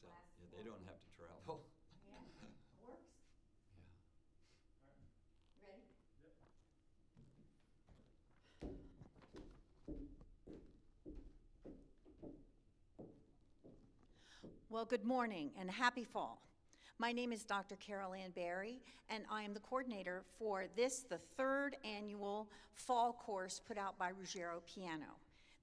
works out. Yeah, they don't have to travel. Yeah, it works. Yeah. Ready? Well, good morning and happy fall. My name is Dr. Carol Ann Barry, and I am the coordinator for this, the third annual fall course put out by Ruggero Piano.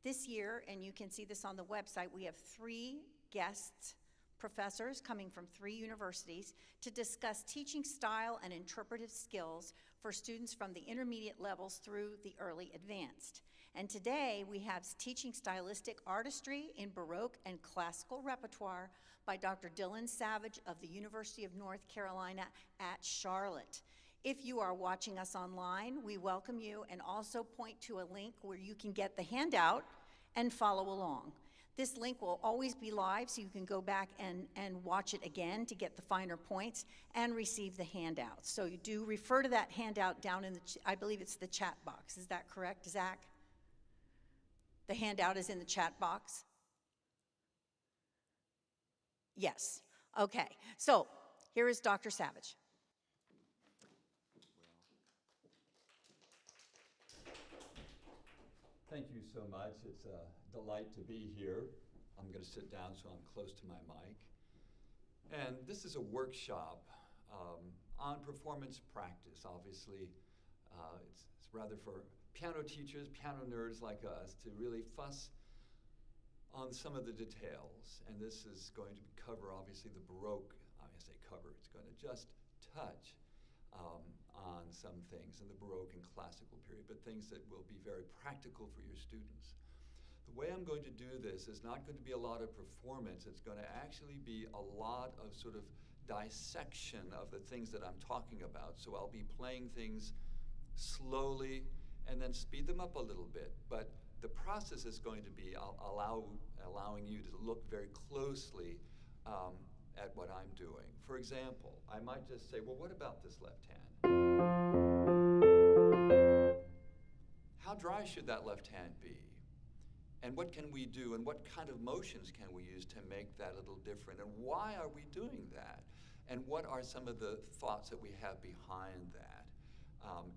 This year, and you can see this on the website, we have 3 guests, professors coming from 3 universities to discuss teaching style and interpretive skills for students from the intermediate levels through the early advanced. And today we have teaching stylistic artistry in Baroque and Classical repertoire by Dr. Dylan Savage of the University of North Carolina at Charlotte. If you are watching us online, we welcome you and also point to a link where you can get the handout and follow along. This link will always be live, so you can go back and watch it again to get the finer points and receive the handout. So you do refer to that handout down in the, I believe it's the chat box. Is that correct, Zach? The handout is in the chat box? Yes. Okay. So here is Dr. Savage. Thank you so much. It's a delight to be here. I'm going to sit down so I'm close to my mic. And this is a workshop on performance practice. Obviously, it's rather for piano teachers, piano nerds like us to really fuss on some of the details. And this is going to cover, obviously, the Baroque. I say cover, it's going to just touch on some things in the Baroque and Classical period, but things that will be very practical for your students. The way I'm going to do this is not going to be a lot of performance. It's going to actually be a lot of sort of dissection of the things that I'm talking about. So I'll be playing things slowly and then speed them up a little bit. But the process is going to be allowing you to look very closely at what I'm doing. For example, I might just say, well, what about this left hand? How dry should that left hand be? And what can we do, and what kind of motions can we use to make that a little different? And why are we doing that? And what are some of the thoughts that we have behind that?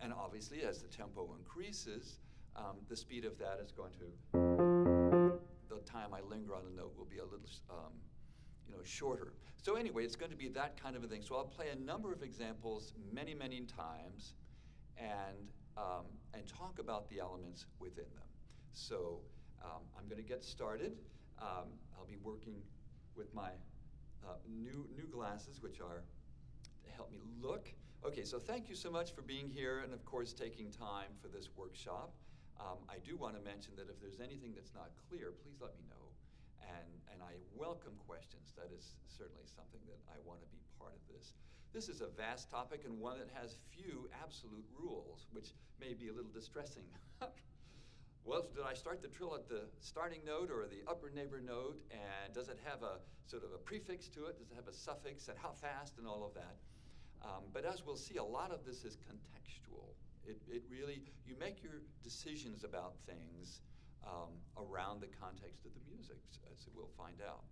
And obviously, as the tempo increases, the speed of that is going to, the time I linger on a note will be a little shorter. So anyway, it's going to be that kind of a thing. So I'll play a number of examples many, many times and talk about the elements within them. So I'm going to get started. I'll be working with my new glasses, which are to help me look. Okay, so thank you so much for being here and, of course, taking time for this workshop. I do want to mention that if there's anything that's not clear, please let me know. And I welcome questions. That is certainly something that I want to be part of this. This is a vast topic and one that has few absolute rules, which may be a little distressing. Well, did I start the trill at the starting note or the upper neighbor note? And does it have a sort of a prefix to it? Does it have a suffix? And how fast and all of that? But as we'll see, a lot of this is contextual. It really, you make your decisions about things around the context of the music, as we'll find out.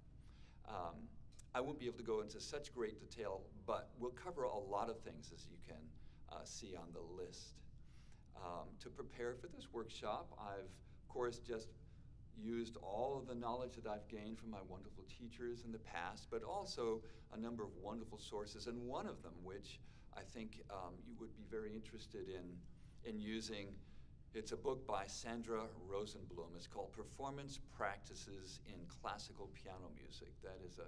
I won't be able to go into such great detail, but we'll cover a lot of things, as you can see on the list. To prepare for this workshop, I've, of course, just used all of the knowledge that I've gained from my wonderful teachers in the past, but also a number of wonderful sources, and one of them, which I think you would be very interested in using. It's a book by Sandra Rosenblum. It's called Performance Practices in Classical Piano Music. That is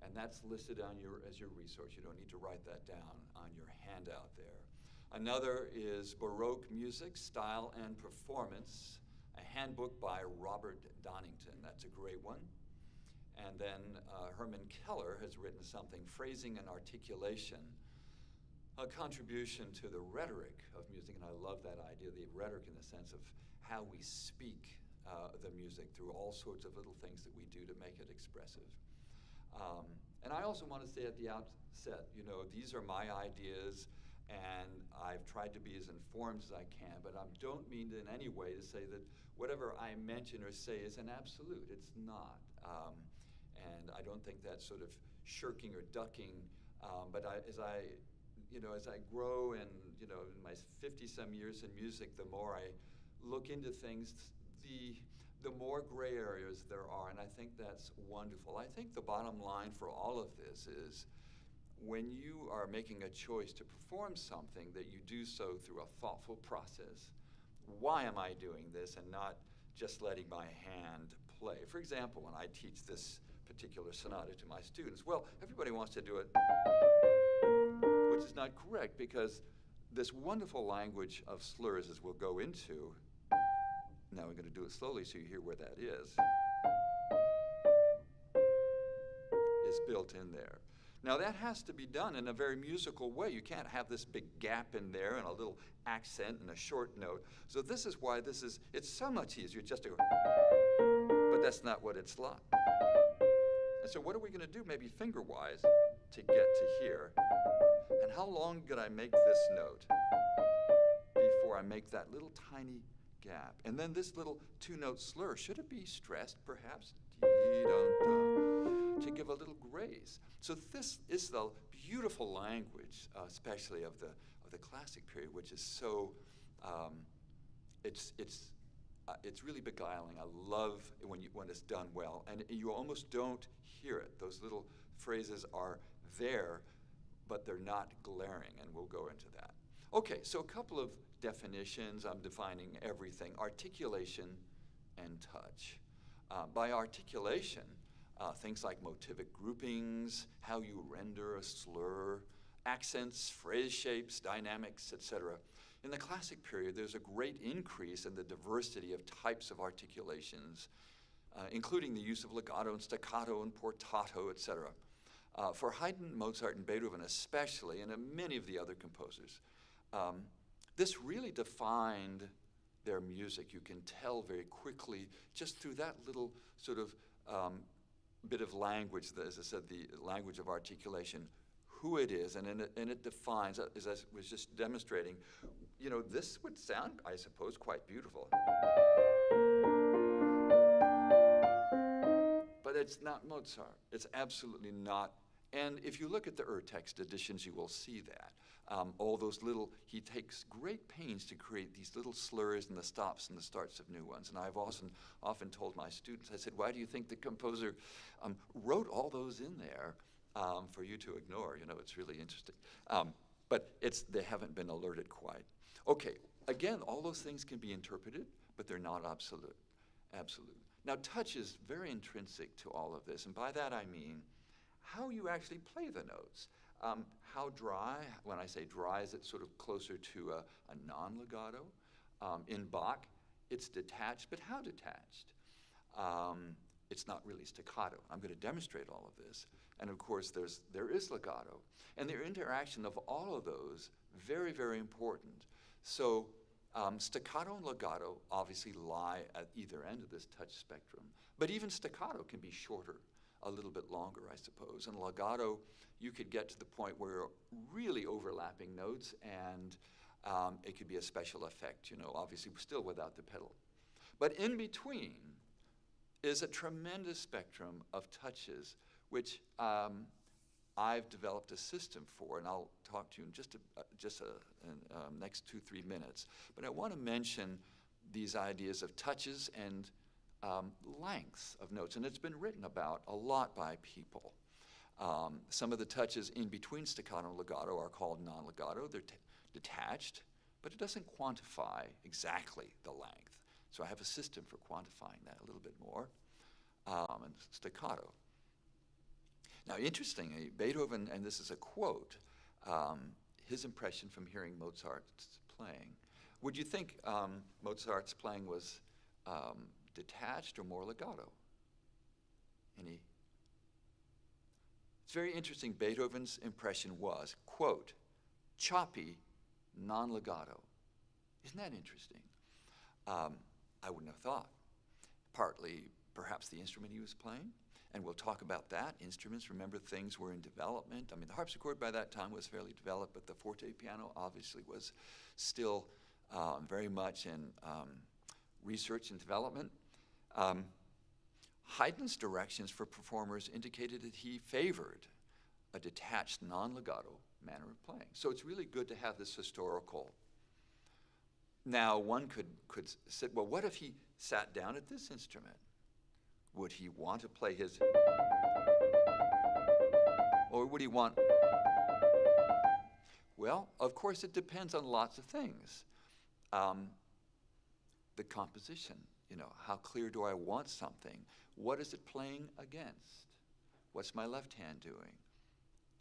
and that's listed on as your resource. You don't need to write that down on your handout there. Another is Baroque Music, Style and Performance, a handbook by Robert Donington. That's a great one. And then Herman Keller has written something, Phrasing and Articulation, a contribution to the rhetoric of music, and I love that idea, the rhetoric in the sense of how we speak the music through all sorts of little things that we do to make it expressive. And I also want to say at the outset, these are my ideas, and I've tried to be as informed as I can, but I don't mean in any way to say that whatever I mention or say is an absolute. It's not. And I don't think that's sort of shirking or ducking, but as I grow and, in my 50-some years in music, the more I look into things, the more gray areas there are, and I think that's wonderful. I think the bottom line for all of this is when you are making a choice to perform something, that you do so through a thoughtful process. Why am I doing this, and not just letting my hand play? For example, when I teach this particular sonata to my students, well, everybody wants to do it, which is not correct, because this wonderful language of slurs, as we'll go into, now we're going to do it slowly so you hear where that is built in there. Now that has to be done in a very musical way. You can't have this big gap in there and a little accent and a short note. So this is why it's so much easier just to go, but that's not what it's like. And so what are we going to do, maybe finger-wise, to get to here? And how long could I make this note before I make that little tiny gap? And then this little two-note slur, should it be stressed, perhaps? To give a little grace. So this is the beautiful language, especially of the classic period, which is so, it's really beguiling. I love when it's done well, and you almost don't hear it. Those little phrases are there, but they're not glaring, and we'll go into that. Okay, so a couple of definitions. I'm defining everything: articulation and touch. By articulation, things like motivic groupings, how you render a slur, accents, phrase shapes, dynamics, etc. In the classic period, there's a great increase in the diversity of types of articulations, including the use of legato and staccato and portato, etc. For Haydn, Mozart, and Beethoven especially, and many of the other composers, this really defined their music. You can tell very quickly just through that little sort of bit of language, as I said, the language of articulation, who it is, and it defines, as I was just demonstrating, this would sound, I suppose, quite beautiful. But it's not Mozart. It's absolutely not. And if you look at the Urtext editions, you will see that. All those little, he takes great pains to create these little slurs and the stops and the starts of new ones. And I've often told my students, I said, why do you think the composer wrote all those in there for you to ignore? It's really interesting. But they haven't been alerted quite. Okay, again, all those things can be interpreted, but they're not absolute. Now, touch is very intrinsic to all of this, and by that I mean how you actually play the notes. How dry, when I say dry, is it sort of closer to a non-legato? In Bach, it's detached, but how detached? It's not really staccato. I'm going to demonstrate all of this. And of course, there is legato. And the interaction of all of those, very, very important. So staccato and legato obviously lie at either end of this touch spectrum. But even staccato can be shorter, a little bit longer, I suppose. And legato, you could get to the point where you're really overlapping notes, and it could be a special effect, obviously still without the pedal. But in between is a tremendous spectrum of touches, which I've developed a system for, and I'll talk to you in just next 2-3 minutes. But I want to mention these ideas of touches and lengths of notes, and it's been written about a lot by people. Some of the touches in between staccato and legato are called non-legato. They're detached, but it doesn't quantify exactly the length. So I have a system for quantifying that a little bit more. And staccato. Now, interestingly, Beethoven, and this is a quote, his impression from hearing Mozart's playing. Would you think Mozart's playing was detached or more legato? It's very interesting. Beethoven's impression was, quote, choppy, non-legato. Isn't that interesting? I wouldn't have thought. Partly, perhaps the instrument he was playing, and we'll talk about that. Instruments, remember, things were in development. I mean, the harpsichord by that time was fairly developed, but the forte piano obviously was still very much in research and development. Haydn's directions for performers indicated that he favored a detached, non-legato manner of playing. So it's really good to have this historical. Now, one could say, well, what if he sat down at this instrument? Would he want to play his, or would he want? Well, of course, it depends on lots of things. The composition, how clear do I want something? What is it playing against? What's my left hand doing?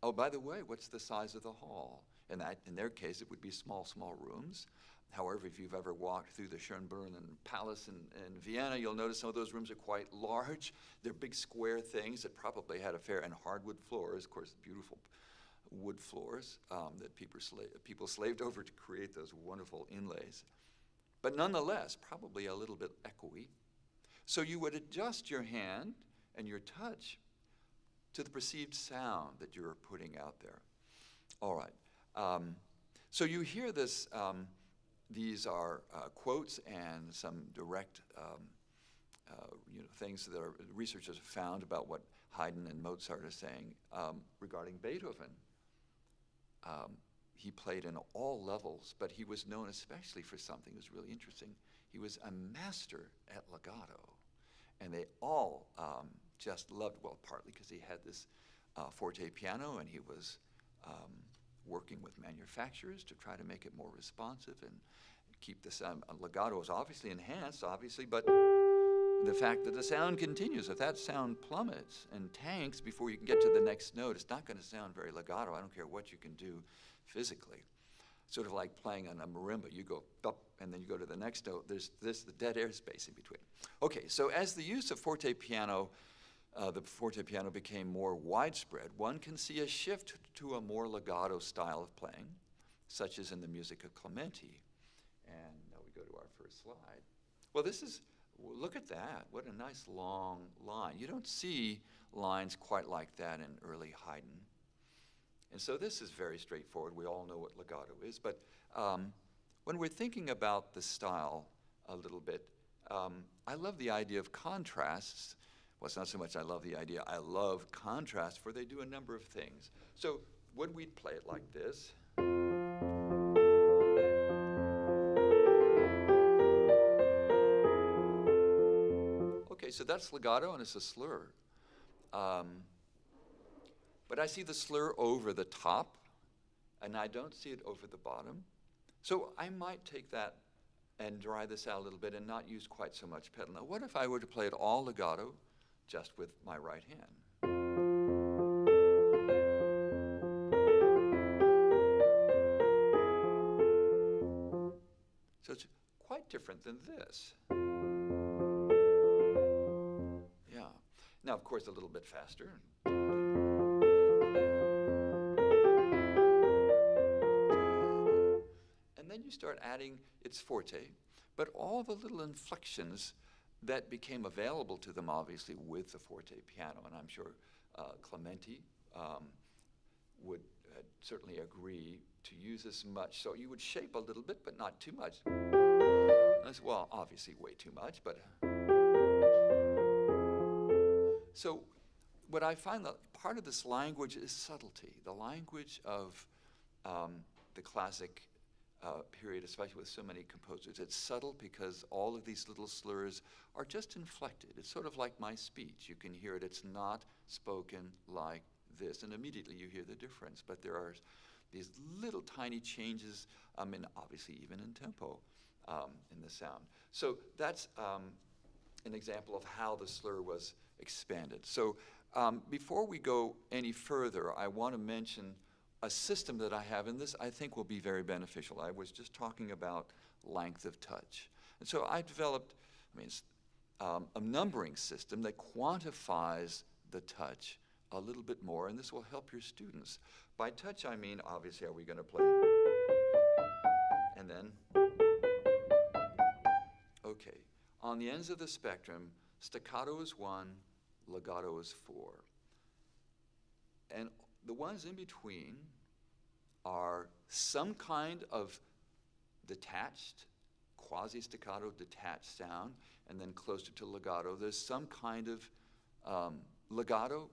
Oh, by the way, what's the size of the hall? And in their case, it would be small rooms. However, if you've ever walked through the Schönbrunn Palace in Vienna, you'll notice some of those rooms are quite large. They're big square things that probably had a fair, and hardwood floors, of course, beautiful wood floors that people slaved over to create those wonderful inlays. But nonetheless, probably a little bit echoey. So you would adjust your hand and your touch to the perceived sound that you're putting out there. All right. So you hear this. These are quotes and some direct things that researchers have found about what Haydn and Mozart are saying regarding Beethoven. He played in all levels, but he was known especially for something that was really interesting. He was a master at legato, and they all just loved, well, partly because he had this forte piano, and he was working with manufacturers to try to make it more responsive and keep the sound. Legato is obviously enhanced, but the fact that the sound continues, if that sound plummets and tanks before you can get to the next note, it's not going to sound very legato. I don't care what you can do physically. Sort of like playing on a marimba. You go up, and then you go to the next note. There's the dead air space in between. Okay, so as the use of forte piano, the forte piano became more widespread, one can see a shift to a more legato style of playing, such as in the music of Clementi. And now we go to our first slide. Well, look at that. What a nice long line. You don't see lines quite like that in early Haydn. And so this is very straightforward. We all know what legato is. But when we're thinking about the style a little bit, I love the idea of contrasts. Well, it's not so much I love the idea. I love contrast, for they do a number of things. So when we'd play it like this, okay, so that's legato, and it's a slur. But I see the slur over the top, and I don't see it over the bottom. So I might take that and dry this out a little bit and not use quite so much pedal. Now, what if I were to play it all legato just with my right hand? So it's quite different than this. Yeah. Now, of course, a little bit faster. And then you start adding its forte, but all the little inflections that became available to them, obviously, with the forte piano. And I'm sure Clementi would certainly agree to use this much. So you would shape a little bit, but not too much. Well, obviously way too much, but. So what I find that part of this language is subtlety. The language of the classic period, especially with so many composers. It's subtle because all of these little slurs are just inflected. It's sort of like my speech. You can hear it. It's not spoken like this. And immediately you hear the difference. But there are these little tiny changes, and obviously even in tempo in the sound. So that's an example of how the slur was expanded. So before we go any further, I want to mention a system that I have, and this I think will be very beneficial. I was just talking about length of touch. And so I developed a numbering system that quantifies the touch a little bit more, and this will help your students. By touch, I mean, obviously, are we going to play? And then, okay. On the ends of the spectrum, staccato is 1, legato is 4. And the ones in between are some kind of detached quasi-staccato detached sound, and then closer to legato. There's some kind of legato,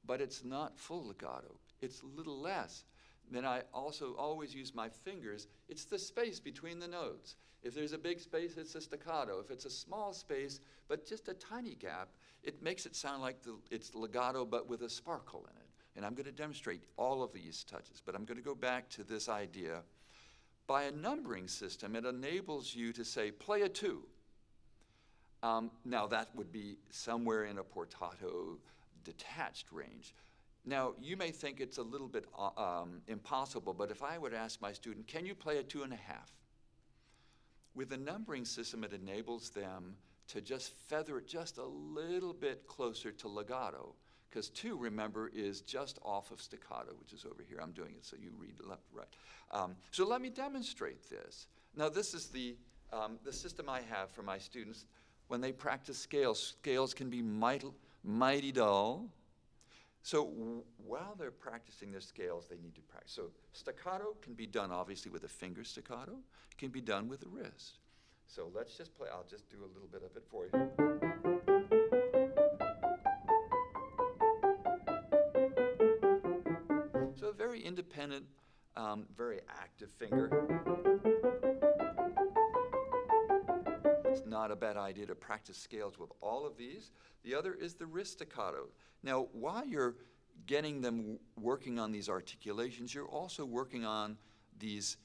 but it's not full legato. It's a little less. Then I also always use my fingers. It's the space between the notes. If there's a big space, it's a staccato. If it's a small space, but just a tiny gap, it makes it sound like it's legato, but with a sparkle in it. And I'm going to demonstrate all of these touches, but I'm going to go back to this idea. By a numbering system, it enables you to say, play a 2. Now, that would be somewhere in a portato detached range. Now, you may think it's a little bit impossible, but if I would ask my student, can you play a 2.5? With the numbering system, it enables them to just feather it just a little bit closer to legato, because 2, remember, is just off of staccato, which is over here. I'm doing it so you read left, right. So let me demonstrate this. Now, this is the system I have for my students. When they practice scales, scales can be mighty dull. So while they're practicing their scales, they need to practice. So staccato can be done, obviously, with a finger staccato. It can be done with the wrist. So let's just play. I'll just do a little bit of it for you. So a very independent, very active finger. It's not a bad idea to practice scales with all of these. The other is the wrist staccato. Now, while you're getting them working on these articulations, you're also working on these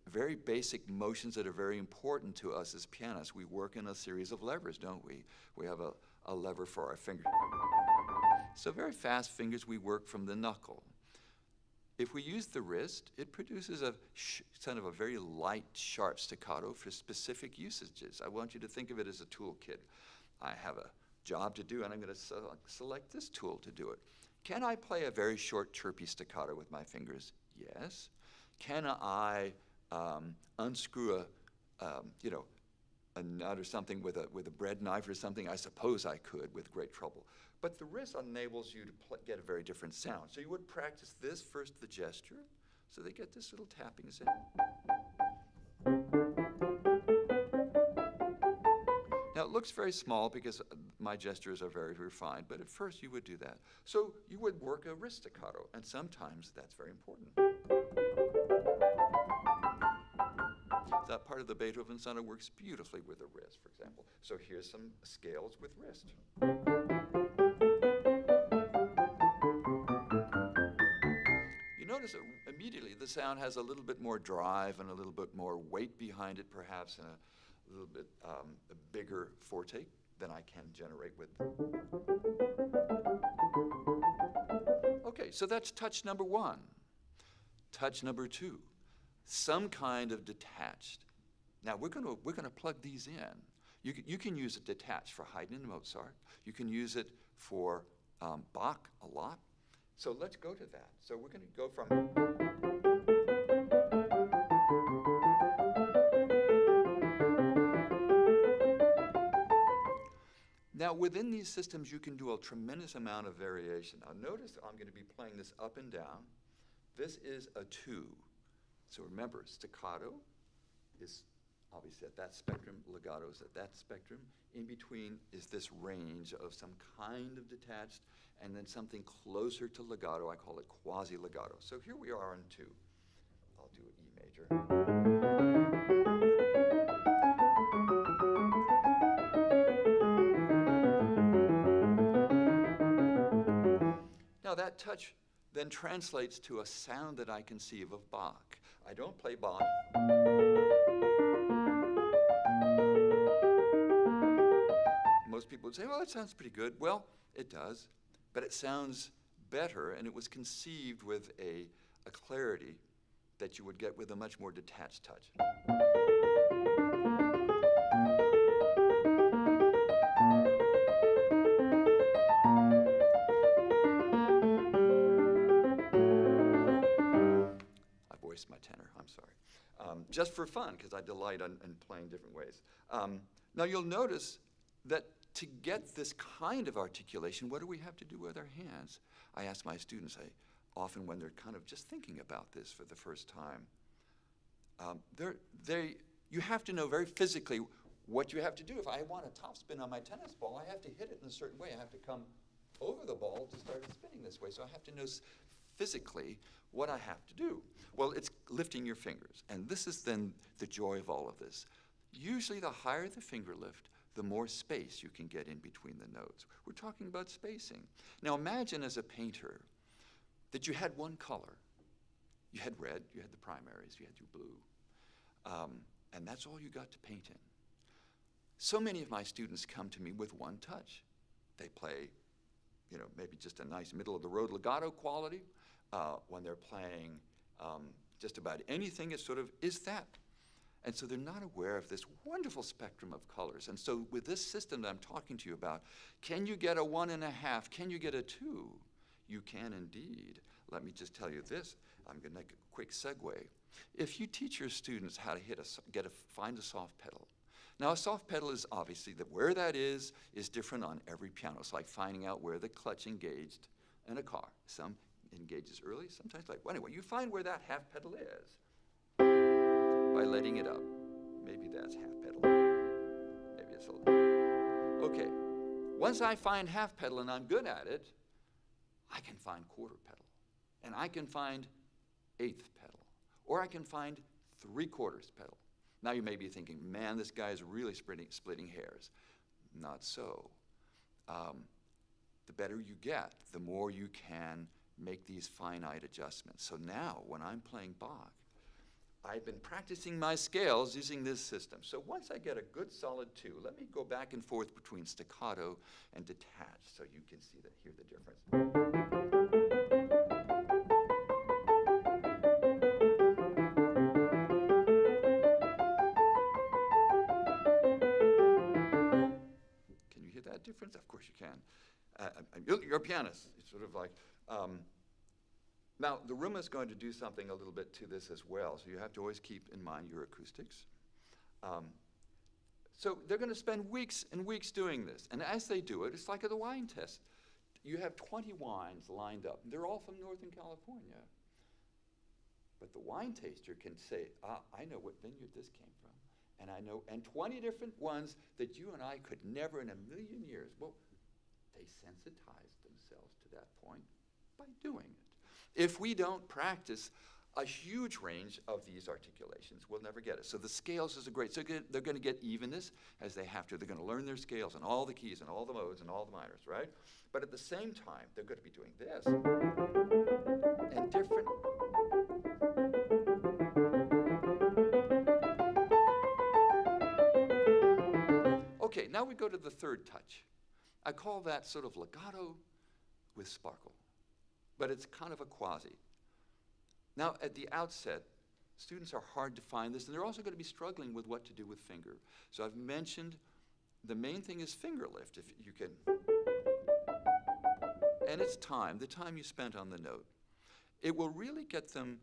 very basic motions that are very important to us as pianists. We work in a series of levers, don't we? We have a lever for our finger. So very fast fingers, we work from the knuckle. If we use the wrist, it produces a kind of a very light, sharp staccato for specific usages. I want you to think of it as a toolkit. I have a job to do, and I'm going to select this tool to do it. Can I play a very short, chirpy staccato with my fingers? Yes. Can I unscrew a nut or something with a bread knife or something? I suppose I could with great trouble. But the wrist enables you to get a very different sound. So you would practice this first, the gesture, so they get this little tapping sound. Now, it looks very small because my gestures are very refined, but at first you would do that. So you would work a wrist staccato, and sometimes that's very important. That part of the Beethoven sonata works beautifully with the wrist, for example. So here's some scales with wrist. You notice that immediately the sound has a little bit more drive and a little bit more weight behind it, perhaps, and a little bit a bigger forte than I can generate with. Okay, so that's touch number 1. Touch number 2, some kind of detached. Now we're gonna plug these in. You can use it detached for Haydn and Mozart. You can use it for Bach a lot. So let's go to that. So we're gonna go from. Now, within these systems, you can do a tremendous amount of variation. Now, notice I'm going to be playing this up and down. This is a 2. So remember, staccato is obviously at that spectrum, legato is at that spectrum. In between is this range of some kind of detached, and then something closer to legato. I call it quasi-legato. So here we are on 2. I'll do E major. Now that touch then translates to a sound that I conceive of Bach. I don't play Bach. Most people would say, well, that sounds pretty good. Well, it does, but it sounds better, and it was conceived with a clarity that you would get with a much more detached touch. My tenor, I'm sorry. Just for fun, because I delight in playing different ways. Now you'll notice that to get this kind of articulation, what do we have to do with our hands? I ask my students, often when they're kind of just thinking about this for the first time, you have to know very physically what you have to do. If I want a topspin on my tennis ball, I have to hit it in a certain way. I have to come over the ball to start it spinning this way. So I have to know physically what I have to do. Well, it's lifting your fingers. And this is then the joy of all of this. Usually the higher the finger lift, the more space you can get in between the notes. We're talking about spacing. Now imagine as a painter that you had one color. You had red, you had the primaries, you had your blue. And that's all you got to paint in. So many of my students come to me with one touch. They play, you know, maybe just a nice middle-of-the-road legato quality. When they're playing just about anything, it sort of is that. And so they're not aware of this wonderful spectrum of colors. And so with this system that I'm talking to you about, can you get a 1.5? Can you get a 2? You can indeed. Let me just tell you this. I'm going to make a quick segue. If you teach your students how to find a soft pedal. Now a soft pedal is obviously where that is different on every piano. It's like finding out where the clutch engaged in a car. Some engages early, sometimes late. Well, anyway, you find where that half pedal is by letting it up. Maybe that's half pedal. Maybe it's a little. Okay, once I find half pedal and I'm good at it, I can find quarter pedal. And I can find eighth pedal. Or I can find 3/4 pedal. Now you may be thinking, man, this guy is really splitting hairs. Not so. The better you get, the more you can make these finite adjustments. So now, when I'm playing Bach, I've been practicing my scales using this system. So once I get a good solid 2, let me go back and forth between staccato and detached so you can see hear the difference. Difference? Of course you can. You're a pianist. It's sort of like, now the room is going to do something a little bit to this as well, so you have to always keep in mind your acoustics. So they're going to spend weeks and weeks doing this, and as they do it, it's like at the wine test. You have 20 wines lined up, and they're all from Northern California. But the wine taster can say, I know what vineyard this came from. And I know, and 20 different ones that you and I could never in a million years. Well, they sensitized themselves to that point by doing it. If we don't practice a huge range of these articulations, we'll never get it. So the scales is a great, so they're going to get evenness as they have to. They're going to learn their scales and all the keys and all the modes and all the minors, right? But at the same time, they're going to be doing this and different. Okay, now we go to the third touch. I call that sort of legato with sparkle, but it's kind of a quasi. Now, at the outset, students are hard to find this, and they're also going to be struggling with what to do with finger. So I've mentioned the main thing is finger lift, if you can. And it's time, the time you spent on the note. It will really get them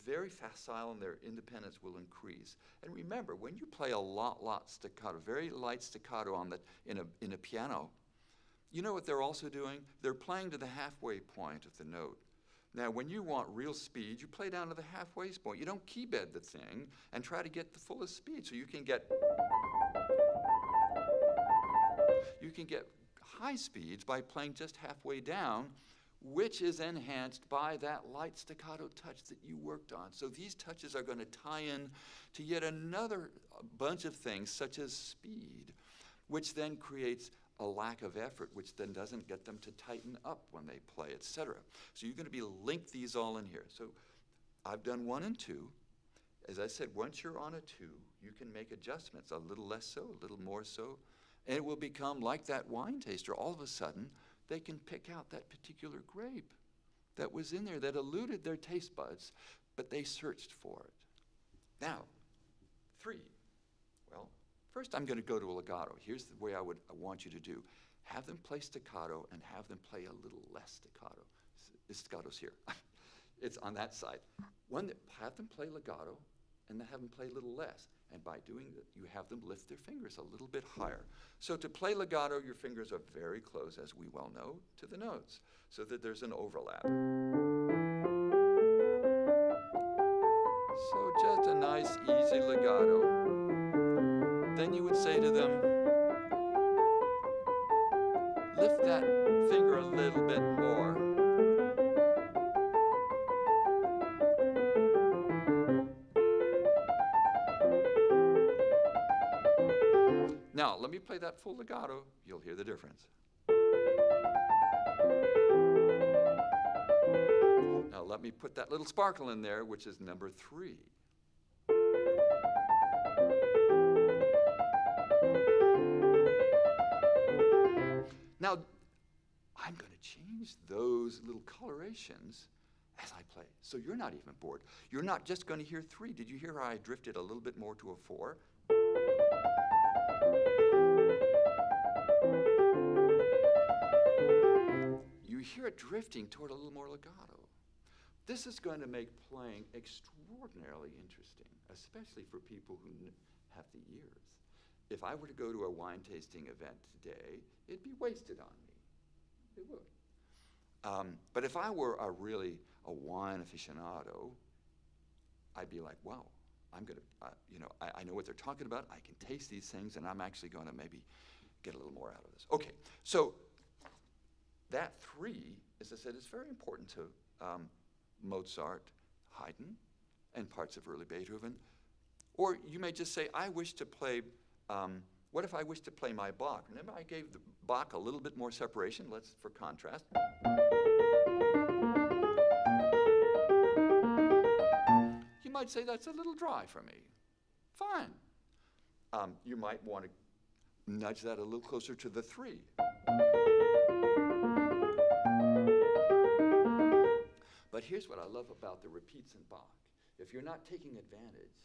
very facile, and their independence will increase. And remember, when you play a lot staccato, very light staccato in a piano, you know what they're also doing? They're playing to the halfway point of the note. Now, when you want real speed, you play down to the halfway point. You don't key-bed the thing and try to get the fullest speed, so you can get high speeds by playing just halfway down, which is enhanced by that light staccato touch that you worked on. So these touches are going to tie in to yet another bunch of things, such as speed, which then creates a lack of effort, which then doesn't get them to tighten up when they play, etc. So you're going to be link these all in here. So I've done 1 and 2. As I said, once you're on a 2, you can make adjustments, a little less so, a little more so, and it will become like that wine taster. All of a sudden, they can pick out that particular grape that was in there that eluded their taste buds, but they searched for it. Now, 3. Well, first I'm going to go to a legato. Here's the way I want you to do. Have them play staccato and have them play a little less staccato. Staccato's here. It's on that side. Have them play legato and then have them play a little less. And by doing that, you have them lift their fingers a little bit higher. So to play legato, your fingers are very close, as we well know, to the notes, so that there's an overlap. So just a nice, easy legato. Then you would say to them, lift that finger a little bit more. Now, let me play that full legato. You'll hear the difference. Now, let me put that little sparkle in there, which is number 3. Now, I'm going to change those little colorations as I play. So you're not even bored. You're not just going to hear 3. Did you hear how I drifted a little bit more to a 4? You hear it drifting toward a little more legato. This is going to make playing extraordinarily interesting, especially for people who have the ears. If I were to go to a wine tasting event today, it'd be wasted on me. It would. But if I were a wine aficionado, I'd be like, wow, I'm going to, I know what they're talking about. I can taste these things, and I'm actually going to maybe get a little more out of this. Okay, so that 3, as I said, is very important to Mozart, Haydn, and parts of early Beethoven. Or you may just say, I wish to play, what if I wish to play my Bach? Remember I gave the Bach a little bit more separation, for contrast. You might say that's a little dry for me. Fine. You might want to nudge that a little closer to the 3. But here's what I love about the repeats in Bach. If you're not taking advantage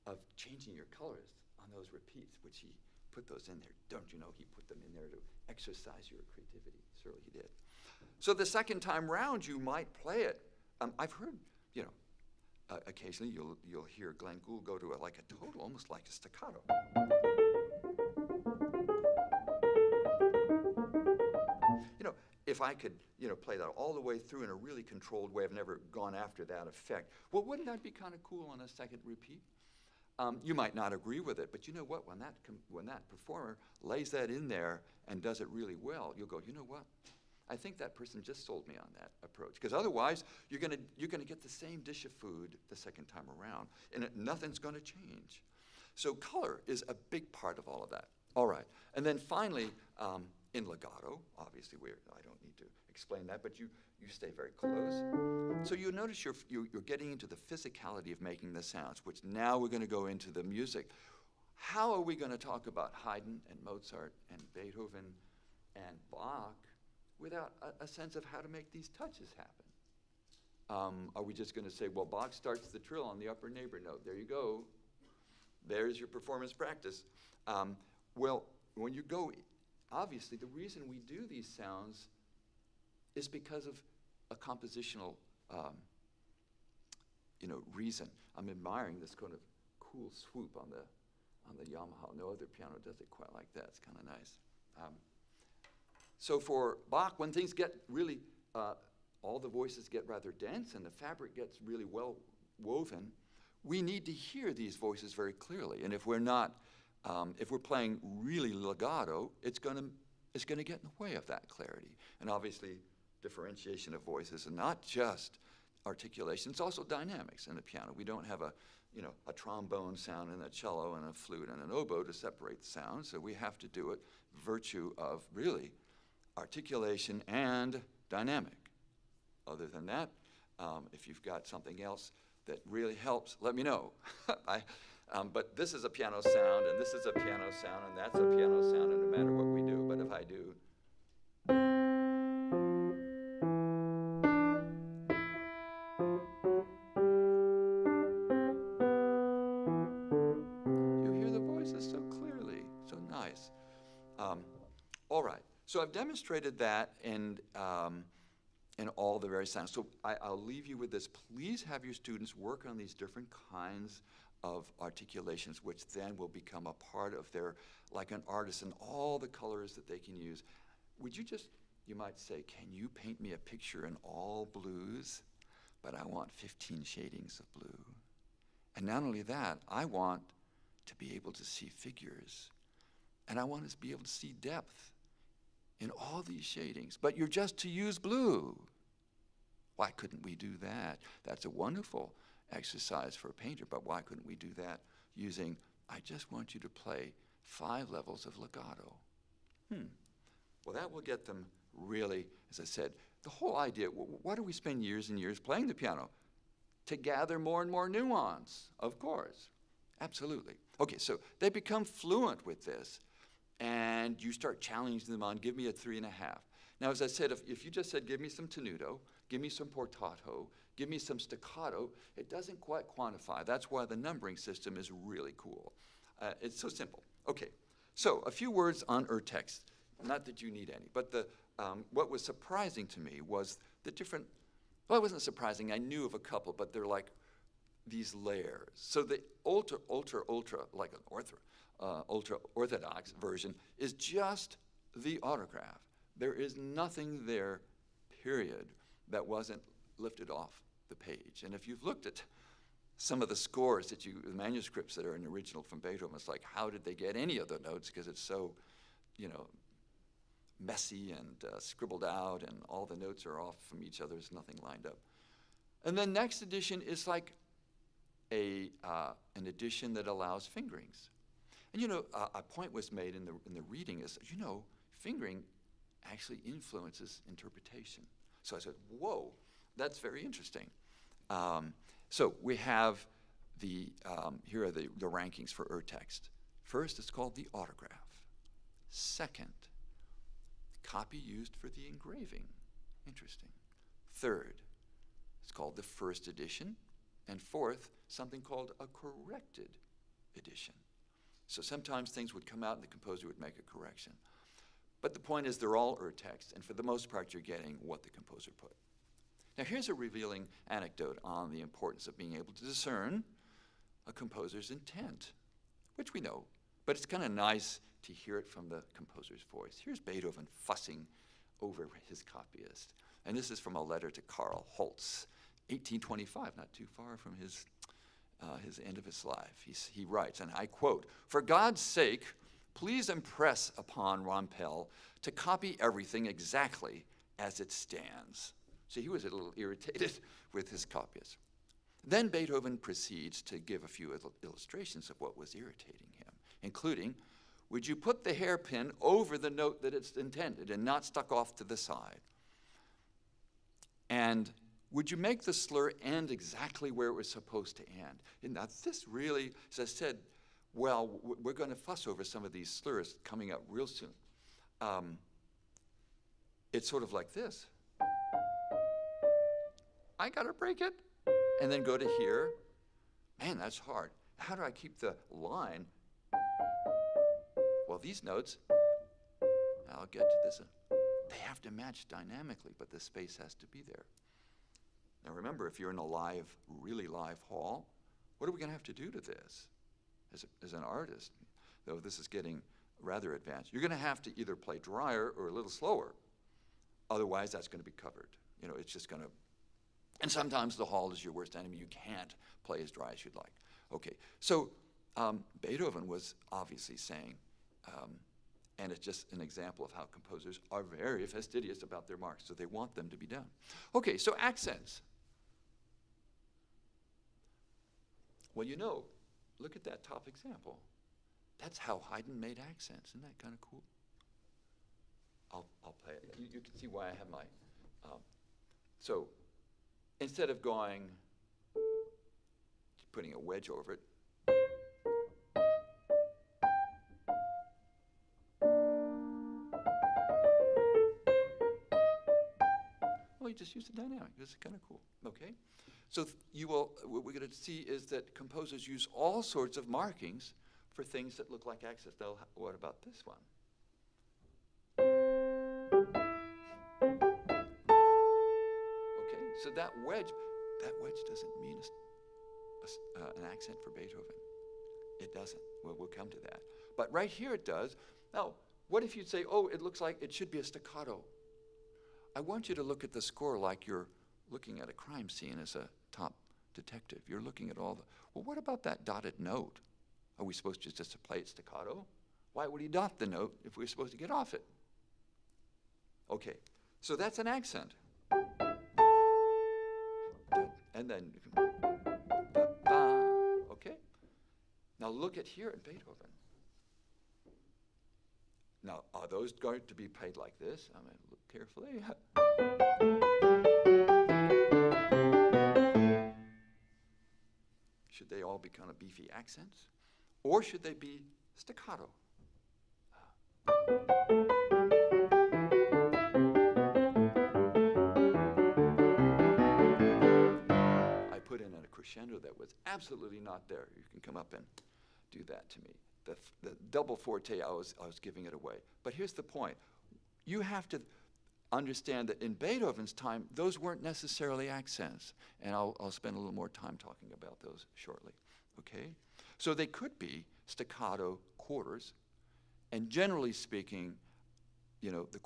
of changing your colors on those repeats, which he put those in there, don't you know he put them in there to exercise your creativity? Certainly he did. So the second time round, you might play it. I've heard, occasionally you'll hear Glenn Gould go to a total, almost like a staccato. If I could, play that all the way through in a really controlled way, I've never gone after that effect. Well, wouldn't that be kind of cool on a second repeat? You might not agree with it, but you know what? When that performer lays that in there and does it really well, you'll go, you know what? I think that person just sold me on that approach. Because otherwise, you're gonna get the same dish of food the second time around, and nothing's gonna change. So color is a big part of all of that. All right, and then finally, in legato, obviously I don't need to explain that, but you stay very close. So you notice you're getting into the physicality of making the sounds, which now we're going to go into the music. How are we going to talk about Haydn and Mozart and Beethoven and Bach without a sense of how to make these touches happen? Are we just going to say, well, Bach starts the trill on the upper neighbor note. There you go. There's your performance practice. Well, when you go, obviously, the reason we do these sounds is because of a compositional, reason. I'm admiring this kind of cool swoop on the Yamaha. No other piano does it quite like that. It's kind of nice. So for Bach, when things get really, all the voices get rather dense and the fabric gets really well woven, we need to hear these voices very clearly. And if we're not, if we're playing really legato, it's going to get in the way of that clarity. And obviously, differentiation of voices, and not just articulation, it's also dynamics in the piano. We don't have a trombone sound and a cello and a flute and an oboe to separate the sounds, so we have to do it virtue of really articulation and dynamic. Other than that, if you've got something else that really helps, let me know. But this is a piano sound, and this is a piano sound, and that's a piano sound, and no matter what we do, but if I do, you hear the voices so clearly, so nice. All right, so I've demonstrated that in all the various sounds. So I'll leave you with this. Please have your students work on these different kinds of articulations, which then will become a part of their, like an artist, and all the colors that they can use. Would you just, you might say, can you paint me a picture in all blues? But I want 15 shadings of blue. And not only that, I want to be able to see figures. And I want to be able to see depth in all these shadings. But you're just to use blue. Why couldn't we do that? That's a wonderful exercise for a painter, but why couldn't we do that using, I just want you to play 5 levels of legato? Well, that will get them really, as I said, the whole idea, why do we spend years and years playing the piano? To gather more and more nuance, of course. Absolutely. Okay, so they become fluent with this, and you start challenging them on, give me a 3.5. Now, as I said, if you just said, give me some tenuto, give me some portato, give me some staccato, it doesn't quite quantify. That's why the numbering system is really cool. It's so simple. Okay, so a few words on Urtext. Not that you need any, but what was surprising to me was the different, well, it wasn't surprising. I knew of a couple, but they're like these layers. So the ultra, like an ultra orthodox version is just the autograph. There is nothing there, period, that wasn't lifted off the page. And if you've looked at some of the scores the manuscripts that are in original from Beethoven, it's like, how did they get any of the notes? Because it's so, messy and scribbled out, and all the notes are off from each other. There's nothing lined up. And then next edition is like an edition that allows fingerings. And a point was made in the reading is, fingering actually influences interpretation. So I said, whoa, that's very interesting. So we have here are the rankings for Urtext. First, it's called the autograph. Second, copy used for the engraving. Interesting. Third, it's called the first edition. And fourth, something called a corrected edition. So sometimes things would come out and the composer would make a correction. But the point is they're all Urtext, and for the most part you're getting what the composer put. Now here's a revealing anecdote on the importance of being able to discern a composer's intent, which we know, but it's kind of nice to hear it from the composer's voice. Here's Beethoven fussing over his copyist. And this is from a letter to Karl Holz, 1825, not too far from his end of his life. He writes, and I quote, "For God's sake, please impress upon Rompel to copy everything exactly as it stands." So he was a little irritated with his copyist. Then Beethoven proceeds to give a few illustrations of what was irritating him, including, would you put the hairpin over the note that it's intended and not stuck off to the side? And would you make the slur end exactly where it was supposed to end? And now this really, as I said, well, we're going to fuss over some of these slurs coming up real soon. It's sort of like this. I got to break it. And then go to here. Man, that's hard. How do I keep the line? Well, these notes, I'll get to this. They have to match dynamically, but the space has to be there. Now remember, if you're in a really live hall, what are we going to have to do to this as an artist? Though this is getting rather advanced. You're going to have to either play drier or a little slower. Otherwise, that's going to be covered. It's just going to... And sometimes the hall is your worst enemy. You can't play as dry as you'd like. Okay, so Beethoven was obviously saying, and it's just an example of how composers are very fastidious about their marks, so they want them to be done. Okay, so accents. Well, look at that top example. That's how Haydn made accents. Isn't that kind of cool? I'll play it. You can see why I have my... So instead of putting a wedge over it, well, you just use the dynamic. This is kind of cool. Okay? So what we're going to see is that composers use all sorts of markings for things that look like accents. Now, what about this one? Okay, so that wedge doesn't mean an accent for Beethoven. It doesn't. Well, we'll come to that. But right here it does. Now, what if you'd say, oh, it looks like it should be a staccato? I want you to look at the score like you're looking at a crime scene as a top detective. You're looking at all the, well, what about that dotted note? Are we supposed to just play it staccato? Why would he dot the note if we're supposed to get off it? Okay, so that's an accent. And then, okay? Now look at here at Beethoven. Now, are those going to be played like this? I'm going to look carefully. Should they all be kind of beefy accents? Or should they be staccato? I put in a crescendo that was absolutely not there. You can come up and do that to me. The double forte, I was giving it away. But here's the point. You have to understand that in Beethoven's time, those weren't necessarily accents. And I'll spend a little more time talking about those shortly, okay? So they could be staccato quarters. And generally speaking, you know, the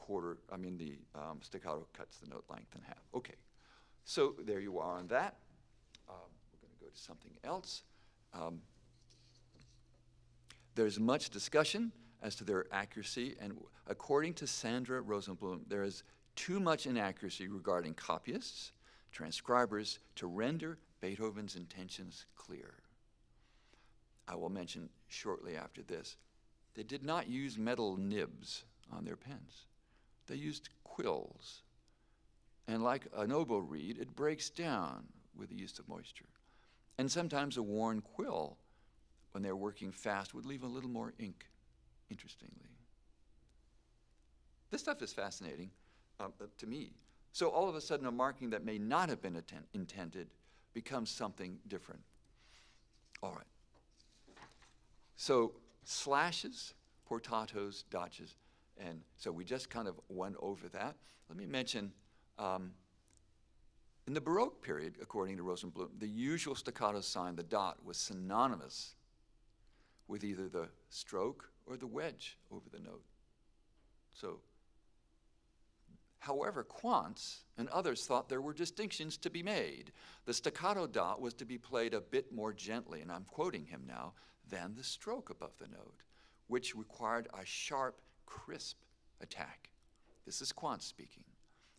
staccato cuts the note length in half. Okay, so there you are on that. We're going to go to something else. There's much discussion as to their accuracy, and according to Sandra Rosenblum, there is too much inaccuracy regarding copyists, transcribers, to render Beethoven's intentions clear. I will mention shortly after this, they did not use metal nibs on their pens. They used quills. And like an oboe reed, it breaks down with the use of moisture. And sometimes a worn quill, when they're working fast, would leave a little more ink, interestingly. This stuff is fascinating to me. So all of a sudden, a marking that may not have been intended becomes something different. All right. So slashes, portatos, daces, and so we just kind of went over that. Let me mention, in the Baroque period, according to Rosenblum, the usual staccato sign, the dot, was synonymous with either the stroke or the wedge over the note. So, however, Quantz and others thought there were distinctions to be made. The staccato dot was to be played a bit more gently, and I'm quoting him now, than the stroke above the note, which required a sharp, crisp attack. This is Quantz speaking.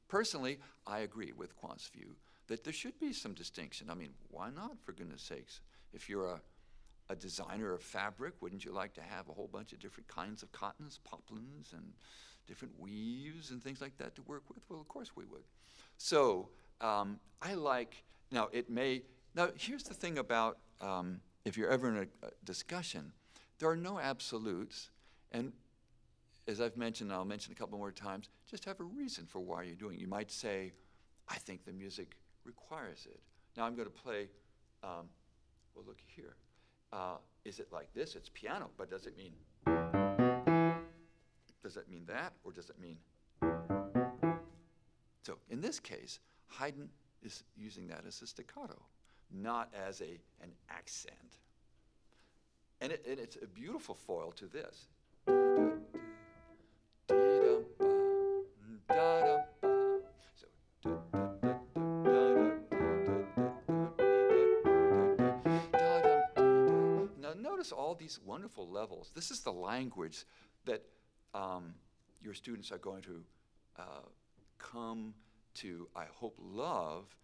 Personally, I agree with Quantz's view that there should be some distinction. I mean, why not, for goodness sakes? If you're a designer of fabric, wouldn't you like to have a whole bunch of different kinds of cottons, poplins, and different weaves and things like that to work with? Well, of course we would. So I like, now here's the thing about, if you're ever in a discussion, there are no absolutes, and as I've mentioned, I'll mention a couple more times, just have a reason for why you're doing it. You might say, I think the music requires it. Now I'm going to play, well, look here. Is it like this? It's piano, but does it mean that, or does it mean? So in this case, Haydn is using that as a staccato, not as an accent. And it's a beautiful foil to this. Now notice all these wonderful levels. This is the language that your students are going to come to, I hope, love.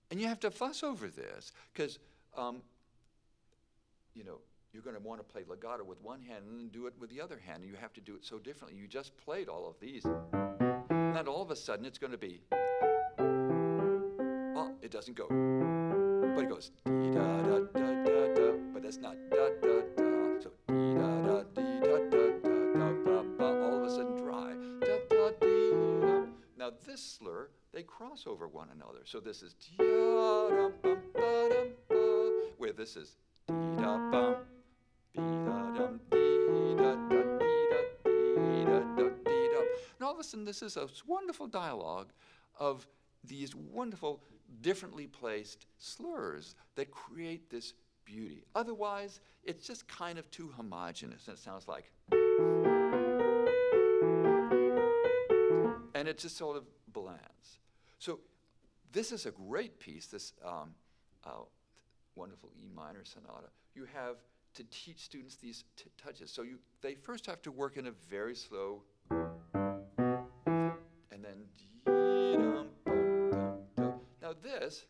And you have to fuss over this, because you're going to want to play legato with one hand and then do it with the other hand. And you have to do it so differently. You just played all of these. And then all of a sudden it's going to be, oh, it doesn't go. But it goes dee-da-da-da-da-da. But that's not da-da-da. So dee-da-da-dee-da-da-da-da-ba. All of a sudden dry. Da-da-dee-da. Now this slur, they cross over one another. So this is dee-da-dum-bum-ba-dum-ba, where this is dee-da-bum. And all of a sudden, this is a wonderful dialogue of these wonderful, differently placed slurs that create this beauty. Otherwise, it's just kind of too homogeneous, and it sounds like, and it just sort of blands. So this is a great piece, this wonderful E minor sonata, you have to teach students these touches. So they first have to work in a very slow, and then now this,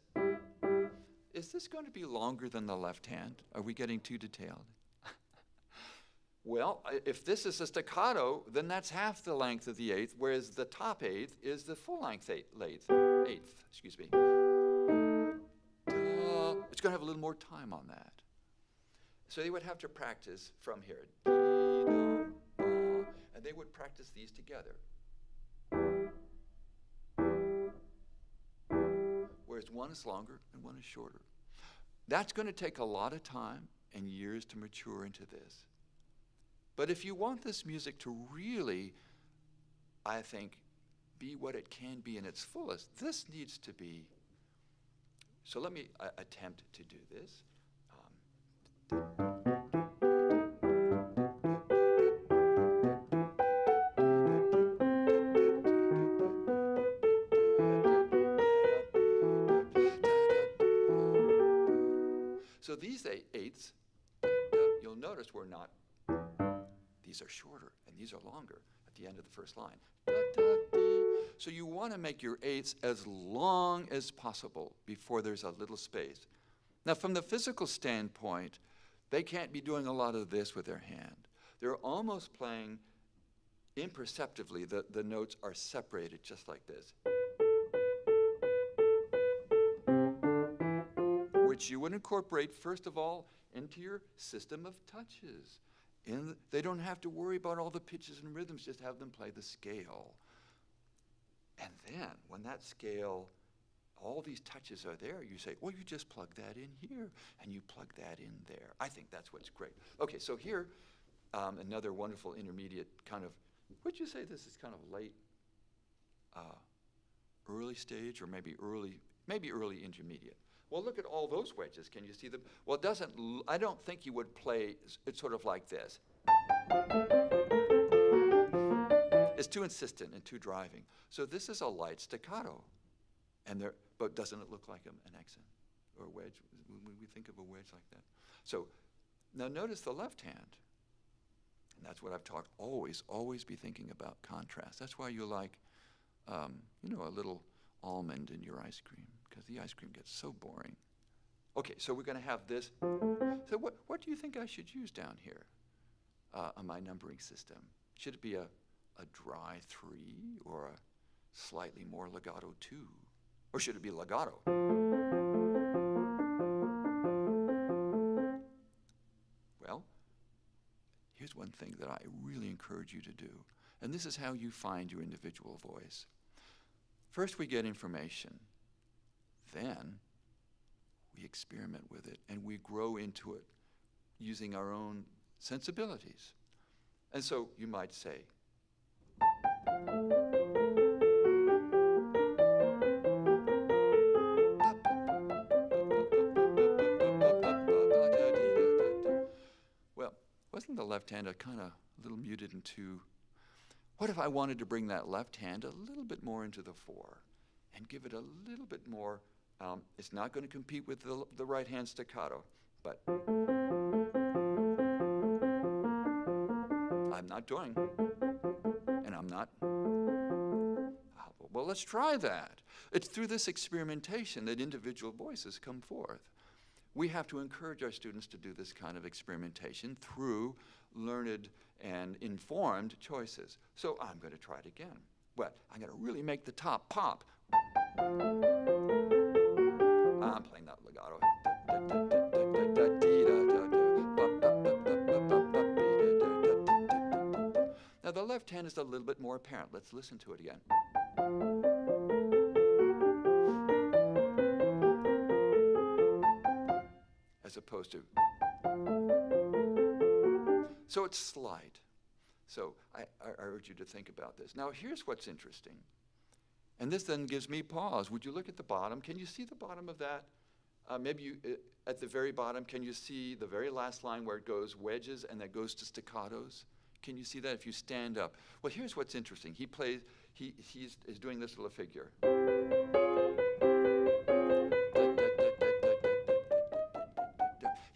is this going to be longer than the left hand? Are we getting too detailed? Well, if this is a staccato, then that's half the length of the eighth, whereas the top eighth is the full length eighth, excuse me. It's going to have a little more time on that. So they would have to practice from here. And they would practice these together. Whereas one is longer and one is shorter. That's going to take a lot of time and years to mature into this. But if you want this music to really, I think, be what it can be in its fullest, this needs to be. So let me attempt to do this. So these eighths, you'll notice we're not, these are shorter and these are longer at the end of the first line. So you want to make your eighths as long as possible before there's a little space. Now from the physical standpoint, they can't be doing a lot of this with their hand. They're almost playing imperceptibly. The notes are separated just like this. Which you would incorporate, first of all, into your system of touches. They don't have to worry about all the pitches and rhythms, just have them play the scale. And then, when that scale, all these touches are there, you say, well, you just plug that in here, and you plug that in there. I think that's what's great. Okay, so here, another wonderful intermediate kind of, would you say this is kind of late, early stage, or maybe early intermediate? Well, look at all those wedges. Can you see them? Well, I don't think you would play it sort of like this. It's too insistent and too driving. So this is a light staccato. But doesn't it look like an accent or a wedge when we think of a wedge like that? So now notice the left hand. And that's what I've talked, always be thinking about contrast. That's why you like, a little almond in your ice cream, because the ice cream gets so boring. Okay, so we're going to have this. So what do you think I should use down here on my numbering system? Should it be a dry 3 or a slightly more legato 2? Or should it be legato? Well, here's one thing that I really encourage you to do. And this is how you find your individual voice. First, we get information. Then, we experiment with it, and we grow into it using our own sensibilities. And so, you might say, well, wasn't the left hand a little muted into? What if I wanted to bring that left hand a little bit more into the 4 and give it a little bit more? It's not going to compete with the right hand staccato, but I'm not doing, and I'm not. Well, let's try that. It's through this experimentation that individual voices come forth. We have to encourage our students to do this kind of experimentation through learned and informed choices. So I'm going to try it again. Well, I'm going to really make the top pop. I'm playing that legato. Now the left hand is a little bit more apparent. Let's listen to it again. As opposed to. So it's slight. So I urge you to think about this. Now here's what's interesting. And this then gives me pause. Would you look at the bottom? Can you see the bottom of that? Maybe you, at the very bottom, can you see the very last line where it goes wedges and that goes to staccatos? Can you see that if you stand up? Well, here's what's interesting. He's doing this little figure.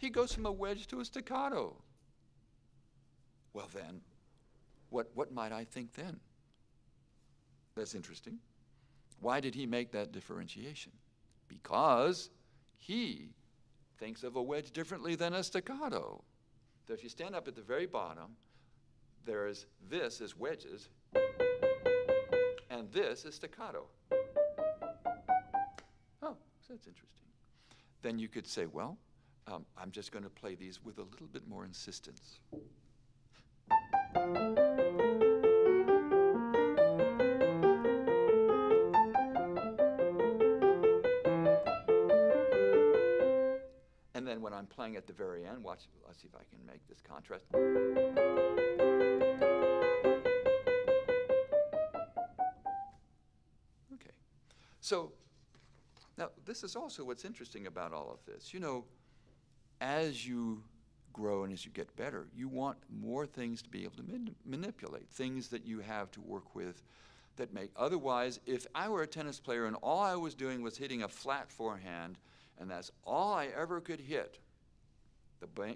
He goes from a wedge to a staccato. Well then, what might I think then? That's interesting. Why did he make that differentiation? Because he thinks of a wedge differently than a staccato. So if you stand up at the very bottom, this is wedges, and this is staccato. Oh, so that's interesting. Then you could say, well, I'm just going to play these with a little bit more insistence. And then when I'm playing at the very end, let's see if I can make this contrast. Okay. So now this is also what's interesting about all of this. You know, as you grow and as you get better, you want more things to be able to manipulate, things that you have to work with that make. Otherwise, if I were a tennis player and all I was doing was hitting a flat forehand, and that's all I ever could hit,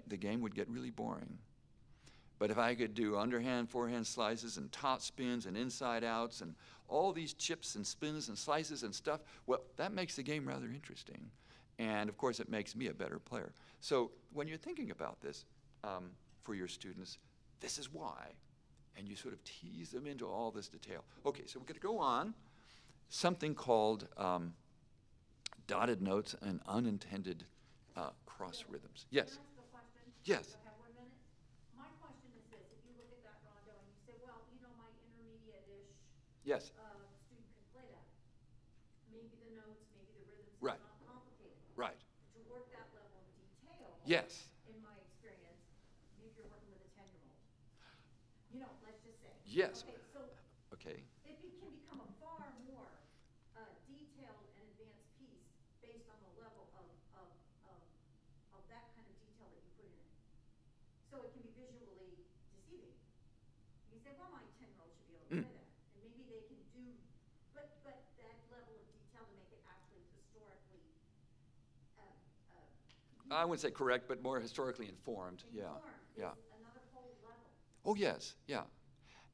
the game would get really boring. But if I could do underhand, forehand slices and top spins and inside outs and all these chips and spins and slices and stuff, well, that makes the game rather interesting. And of course, it makes me a better player. So when you're thinking about this for your students, this is why. And you sort of tease them into all this detail. Okay, so we're going to go on. Something called dotted notes and unintended cross rhythms. Yes? Can I ask a question? Yes. I have 1 minute. My question is this. If you look at that rondo and you say, well, you know, my intermediate-ish Yes. student can play that. Maybe the notes, maybe the rhythms, Right. it's not complicated. Right. To work that level of detail, Yes. in my experience, maybe you're working with a 10-year-old. You know, let's just say. Yes. Okay, so Okay. it can become a far more detailed and advanced piece based on the level of that kind of detail that you put in it. So it can be visually deceiving. You say, well, my 10-year-old should be able to play that. And maybe they can do, but that level of detail to make it actually historically I wouldn't say correct, but more historically informed. Yeah. Yeah. is another whole level. Oh, yes. Yeah.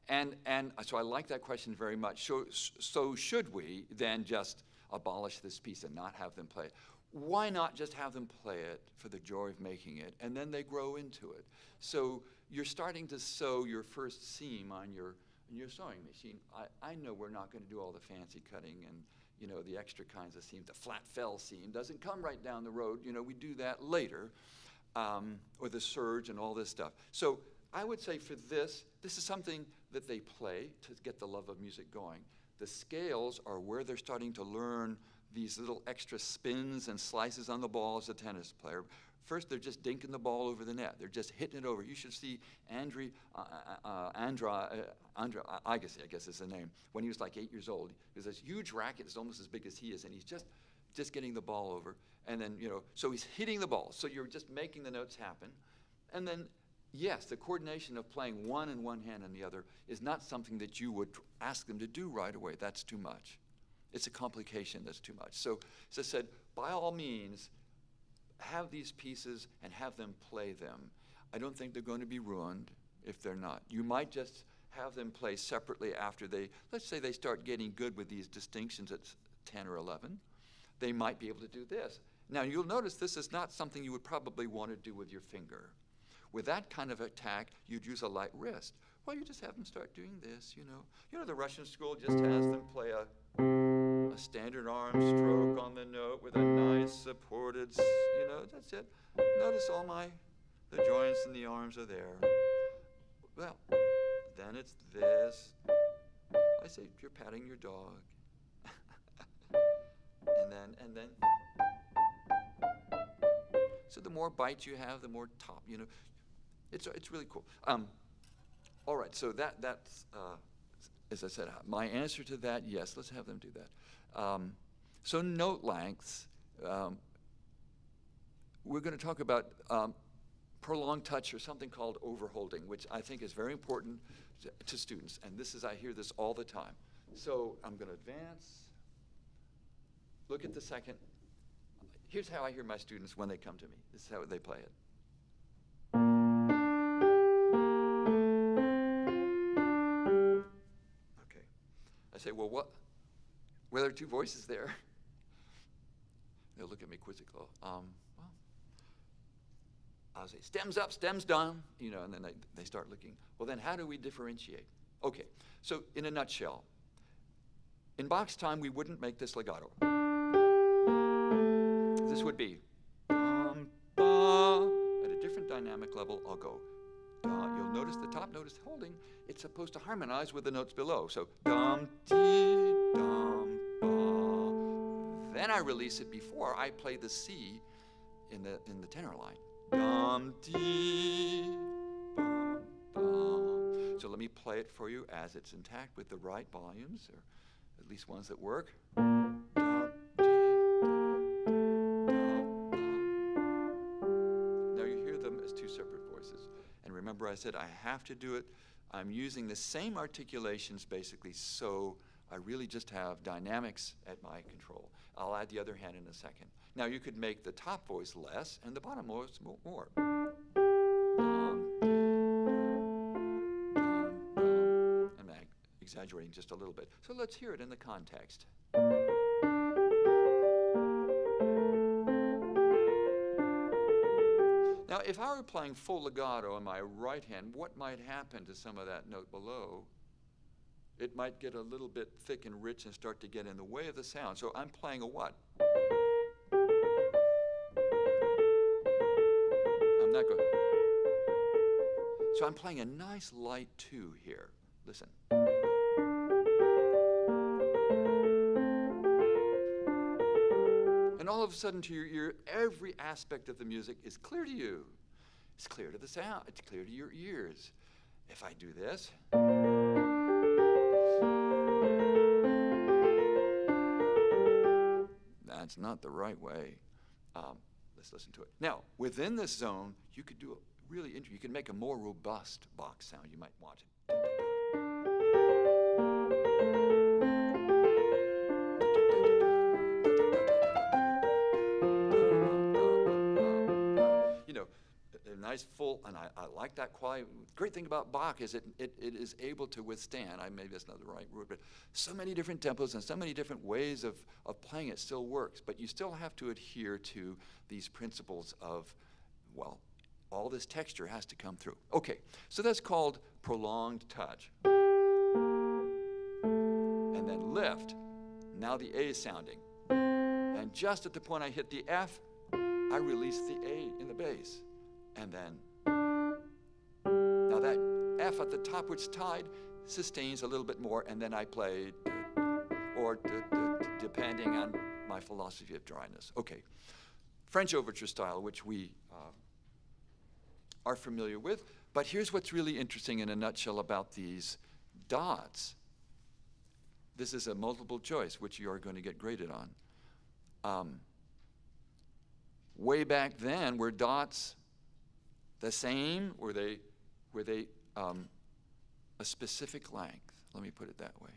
And so I like that question very much. So should we then just abolish this piece and not have them play it? Why not just have them play it for the joy of making it, and then they grow into it? So you're starting to sew your first seam on your sewing machine. I know we're not going to do all the fancy cutting and, you know, the extra kinds of seams. The flat fell seam doesn't come right down the road. You know, we do that later, or the surge and all this stuff. So I would say for this is something that they play to get the love of music going. The scales are where they're starting to learn these little extra spins and slices on the ball as a tennis player. First, they're just dinking the ball over the net. They're just hitting it over. You should see Andra, I guess is the name, when he was like 8 years old. He has this huge racket. It's almost as big as he is, and he's just getting the ball over. And then, you know, so he's hitting the ball. So you're just making the notes happen. And then, yes, the coordination of playing one in one hand and the other is not something that you would ask them to do right away. That's too much. It's a complication that's too much. So, as I said, by all means, have these pieces and have them play them. I don't think they're going to be ruined if they're not. You might just have them play separately after let's say they start getting good with these distinctions at 10 or 11. They might be able to do this. Now, you'll notice this is not something you would probably want to do with your finger. With that kind of attack, you'd use a light wrist. Well, you just have them start doing this, you know. You know, the Russian school just has them play a standard arm stroke on the note with a nice supported, you know, that's it. Notice the joints and the arms are there. Well, then it's this. I say you're patting your dog. and then. So the more bites you have, the more top, you know. It's really cool. All right, so that's, as I said, my answer to that, yes, let's have them do that. So note lengths, we're going to talk about prolonged touch or something called overholding, which I think is very important to students. And I hear this all the time. So I'm going to advance. Look at the second. Here's how I hear my students when they come to me. This is how they play it. I say, well, what? Well, there are two voices there. They'll look at me quizzical. Well, I'll say, stems up, stems down, you know, and then they start looking. Well, then how do we differentiate? Okay, so in a nutshell, in Bach's time, we wouldn't make this legato. This would be, dum, ba. At a different dynamic level, I'll go, da. You'll notice the top note is holding. It's supposed to harmonize with the notes below. So, dum, ti, dum, ba. Then I release it before I play the C in the tenor line. Dum, ti, bum, bum. So let me play it for you as it's intact with the right volumes, or at least ones that work. Dum, ti, dum, dum, bum. Now you hear them as two separate voices. And remember I said I have to do it. I'm using the same articulations basically, so I really just have dynamics at my control. I'll add the other hand in a second. Now you could make the top voice less and the bottom voice more. I'm exaggerating just a little bit. So let's hear it in the context. Now, if I were playing full legato on my right hand, what might happen to some of that note below? It might get a little bit thick and rich and start to get in the way of the sound. So I'm playing a what? I'm not good. So I'm playing a nice light 2 here. Listen. And all of a sudden to your ear, every aspect of the music is clear to you. It's clear to the sound. It's clear to your ears. If I do this. That's not the right way. Let's listen to it. Now, within this zone, you could do a really interesting, you can make a more robust Bach sound. You might watch it. You know, a nice full, and I like that quality. The great thing about Bach is it is able to withstand, maybe that's not the right word, but so many different tempos and so many different ways of playing it still works. But you still have to adhere to these principles of, well, all this texture has to come through. Okay, so that's called prolonged touch. And then lift. Now the A is sounding. And just at the point I hit the F, I release the A in the bass. And then, now that F at the top, which is tied, sustains a little bit more, and then I play, or depending on my philosophy of dryness. Okay, French overture style, which we are familiar with, but here's what's really interesting in a nutshell about these dots. This is a multiple choice, which you are going to get graded on. Way back then, were dots the same? Were they a specific length? Let me put it that way.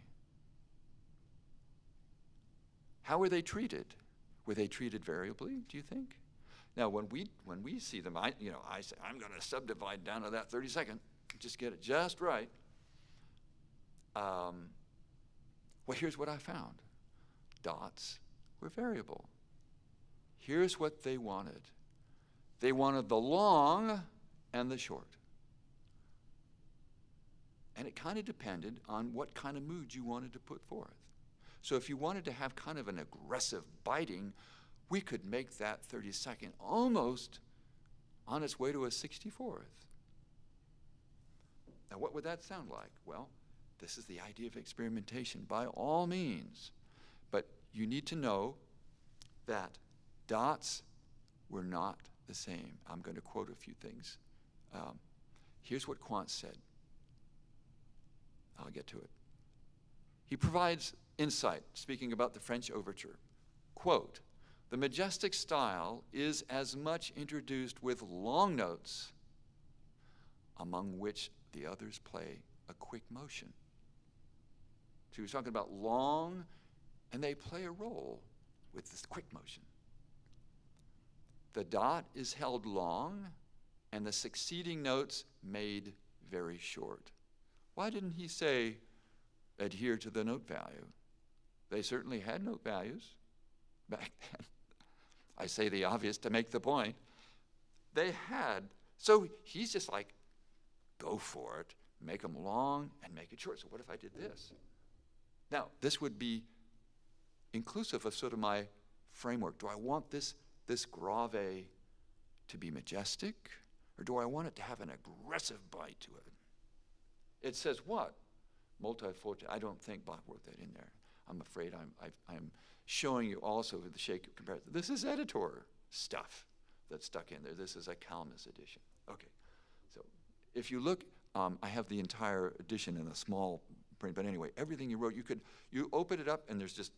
How were they treated? Were they treated variably, do you think? Now, when we see them, I say, I'm going to subdivide down to that 32nd, just get it just right. Well, here's what I found. Dots were variable. Here's what they wanted. They wanted the long and the short. And it kind of depended on what kind of mood you wanted to put forth. So if you wanted to have kind of an aggressive biting, we could make that 32nd almost on its way to a 64th. Now what would that sound like? Well, this is the idea of experimentation by all means. But you need to know that dots were not the same. I'm going to quote a few things. Here's what Quant said. I'll get to it. He provides insight, speaking about the French overture. Quote, "The majestic style is as much introduced with long notes, among which the others play a quick motion." So he was talking about long, and they play a role with this quick motion. The dot is held long, and the succeeding notes made very short. Why didn't he say adhere to the note value. They certainly had note values back then. I say the obvious to make the point. They had, so he's just like, go for it, make them long and make it short. So what if I did this? Now, this would be inclusive of sort of my framework. Do I want this grave to be majestic, or do I want it to have an aggressive bite to it? It says what? Multiforte. I don't think Bach wrote that in there. I'm afraid I'm showing you also the shape comparison. This is editor stuff that's stuck in there. This is a Calmus edition. Okay, so if you look, I have the entire edition in a small print, but anyway, everything you wrote, you open it up and there's just,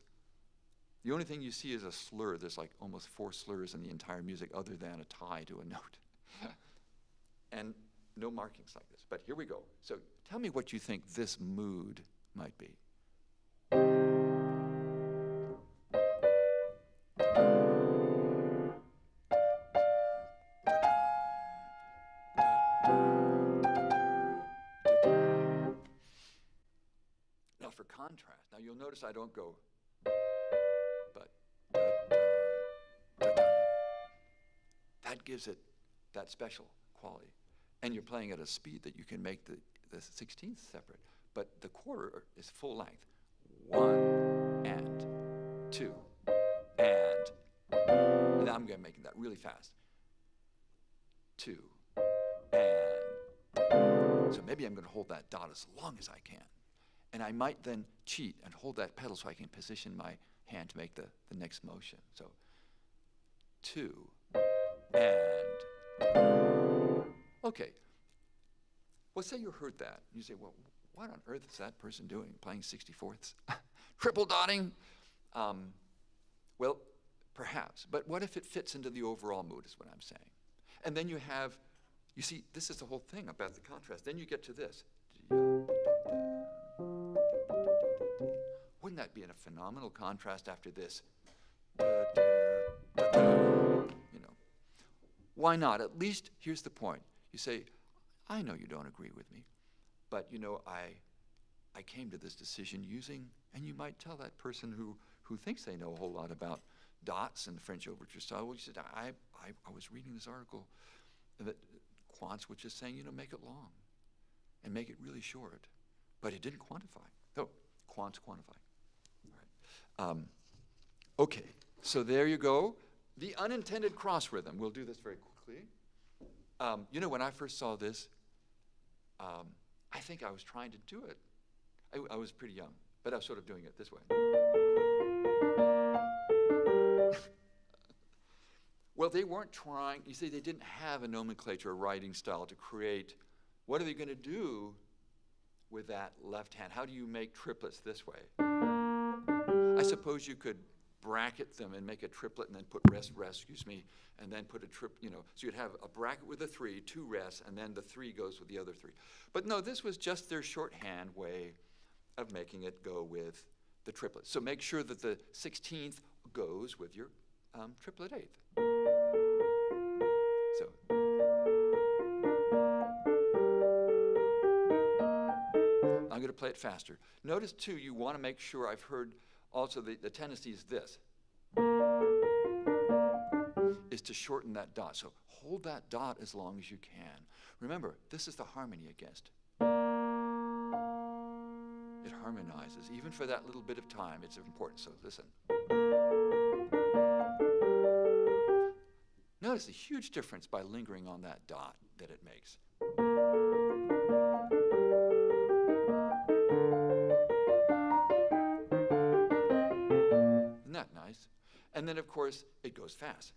the only thing you see is a slur. There's like almost 4 slurs in the entire music other than a tie to a note. And no markings like this, but here we go. So tell me what you think this mood might be. Now for contrast, now you'll notice I don't go, but that gives it that special quality. And you're playing at a speed that you can make the 16th separate, but the quarter is full length. 1 and 2 and now I'm going to make that really fast. 2 and so maybe I'm going to hold that dot as long as I can, and I might then cheat and hold that pedal so I can position my hand to make the next motion. So 2 and okay. Well, say you heard that. You say, well, what on earth is that person doing, playing 64ths? Triple dotting? Well, perhaps. But what if it fits into the overall mood is what I'm saying. And then you have, you see, this is the whole thing about the contrast. Then you get to this. Wouldn't that be in a phenomenal contrast after this? You know, why not? At least, here's the point. You say, I know you don't agree with me, but you know, I came to this decision using, and you might tell that person who thinks they know a whole lot about dots and the French overture style. Well, you said, I was reading this article that Quantz was just saying, you know, make it long and make it really short, but it didn't quantify. Oh, Quantz quantify. All right. Okay, so there you go. The unintended cross rhythm. We'll do this very quickly. You know, when I first saw this, I think I was trying to do it. I was pretty young, but I was sort of doing it this way. Well, they weren't trying, you see, they didn't have a nomenclature or writing style to create, what are they going to do with that left hand? How do you make triplets this way? I suppose you could bracket them and make a triplet and then put rest, and then put a you know, so you'd have a bracket with a 3, 2 rests, and then the 3 goes with the other 3. But no, this was just their shorthand way of making it go with the triplet. So make sure that the 16th goes with your triplet 8th. So. I'm going to play it faster. Notice too, you want to make sure, I've heard also the tendency is this, is to shorten that dot. So hold that dot as long as you can. Remember, this is the harmony against. It harmonizes, even for that little bit of time, it's important. So listen. Notice the huge difference by lingering on that dot that it makes. Isn't that nice? And then, of course, it goes fast.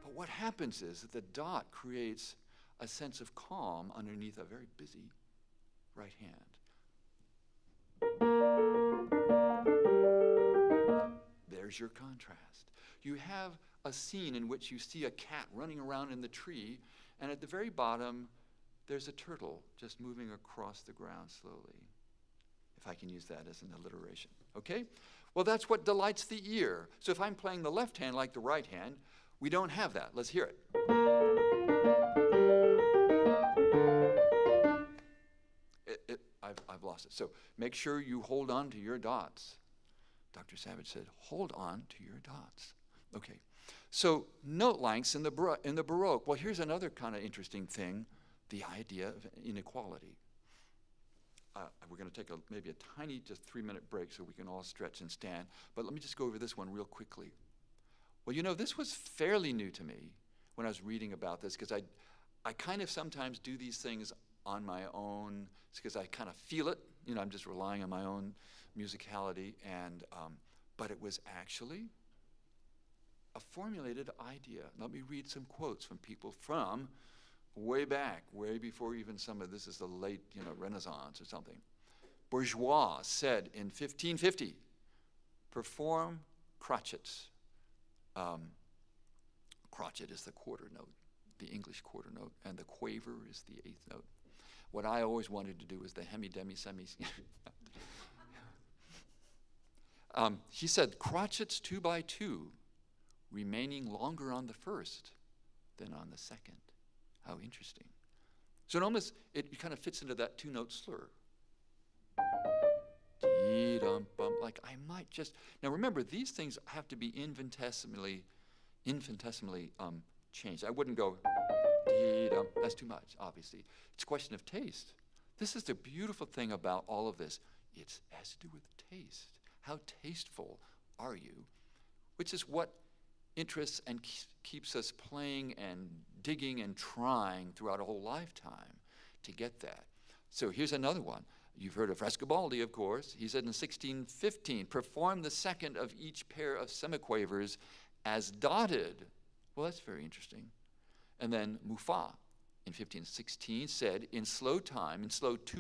But what happens is that the dot creates a sense of calm underneath a very busy right hand. There's your contrast. You have a scene in which you see a cat running around in the tree, and at the very bottom, there's a turtle just moving across the ground slowly. If I can use that as an alliteration, okay? Well, that's what delights the ear. So if I'm playing the left hand like the right hand, we don't have that. Let's hear it. lost it. So make sure you hold on to your dots. Dr. Savage said, hold on to your dots. Okay, so note lengths in the Baroque. Well, here's another kind of interesting thing, the idea of inequality. We're going to take maybe a tiny, just 3-minute break so we can all stretch and stand. But let me just go over this one real quickly. Well, you know, this was fairly new to me when I was reading about this, because I kind of sometimes do these things on my own because I kind of feel it. You know, I'm just relying on my own musicality. But it was actually a formulated idea. Let me read some quotes from people from way back, way before even some of this is the late, Renaissance or something. Bourgeois said in 1550, perform crotchets. Crotchet is the quarter note, the English quarter note, and the quaver is the 8th note. What I always wanted to do was the hemi, demi, semi. He said, crotchets 2 by 2, remaining longer on the first than on the second. How interesting. So it kind of fits into that 2-note slur. Dee-dum-bum, like I might just, now remember, these things have to be infinitesimally changed. I wouldn't go, dee-dum, that's too much, obviously. It's a question of taste. This is the beautiful thing about all of this. It has to do with taste. How tasteful are you? Which is what interests and keeps us playing and digging and trying throughout a whole lifetime to get that. So here's another one. You've heard of Frescobaldi, of course. He said in 1615, perform the second of each pair of semiquavers as dotted. Well, that's very interesting. And then Muffat in 1516 said, in slow 2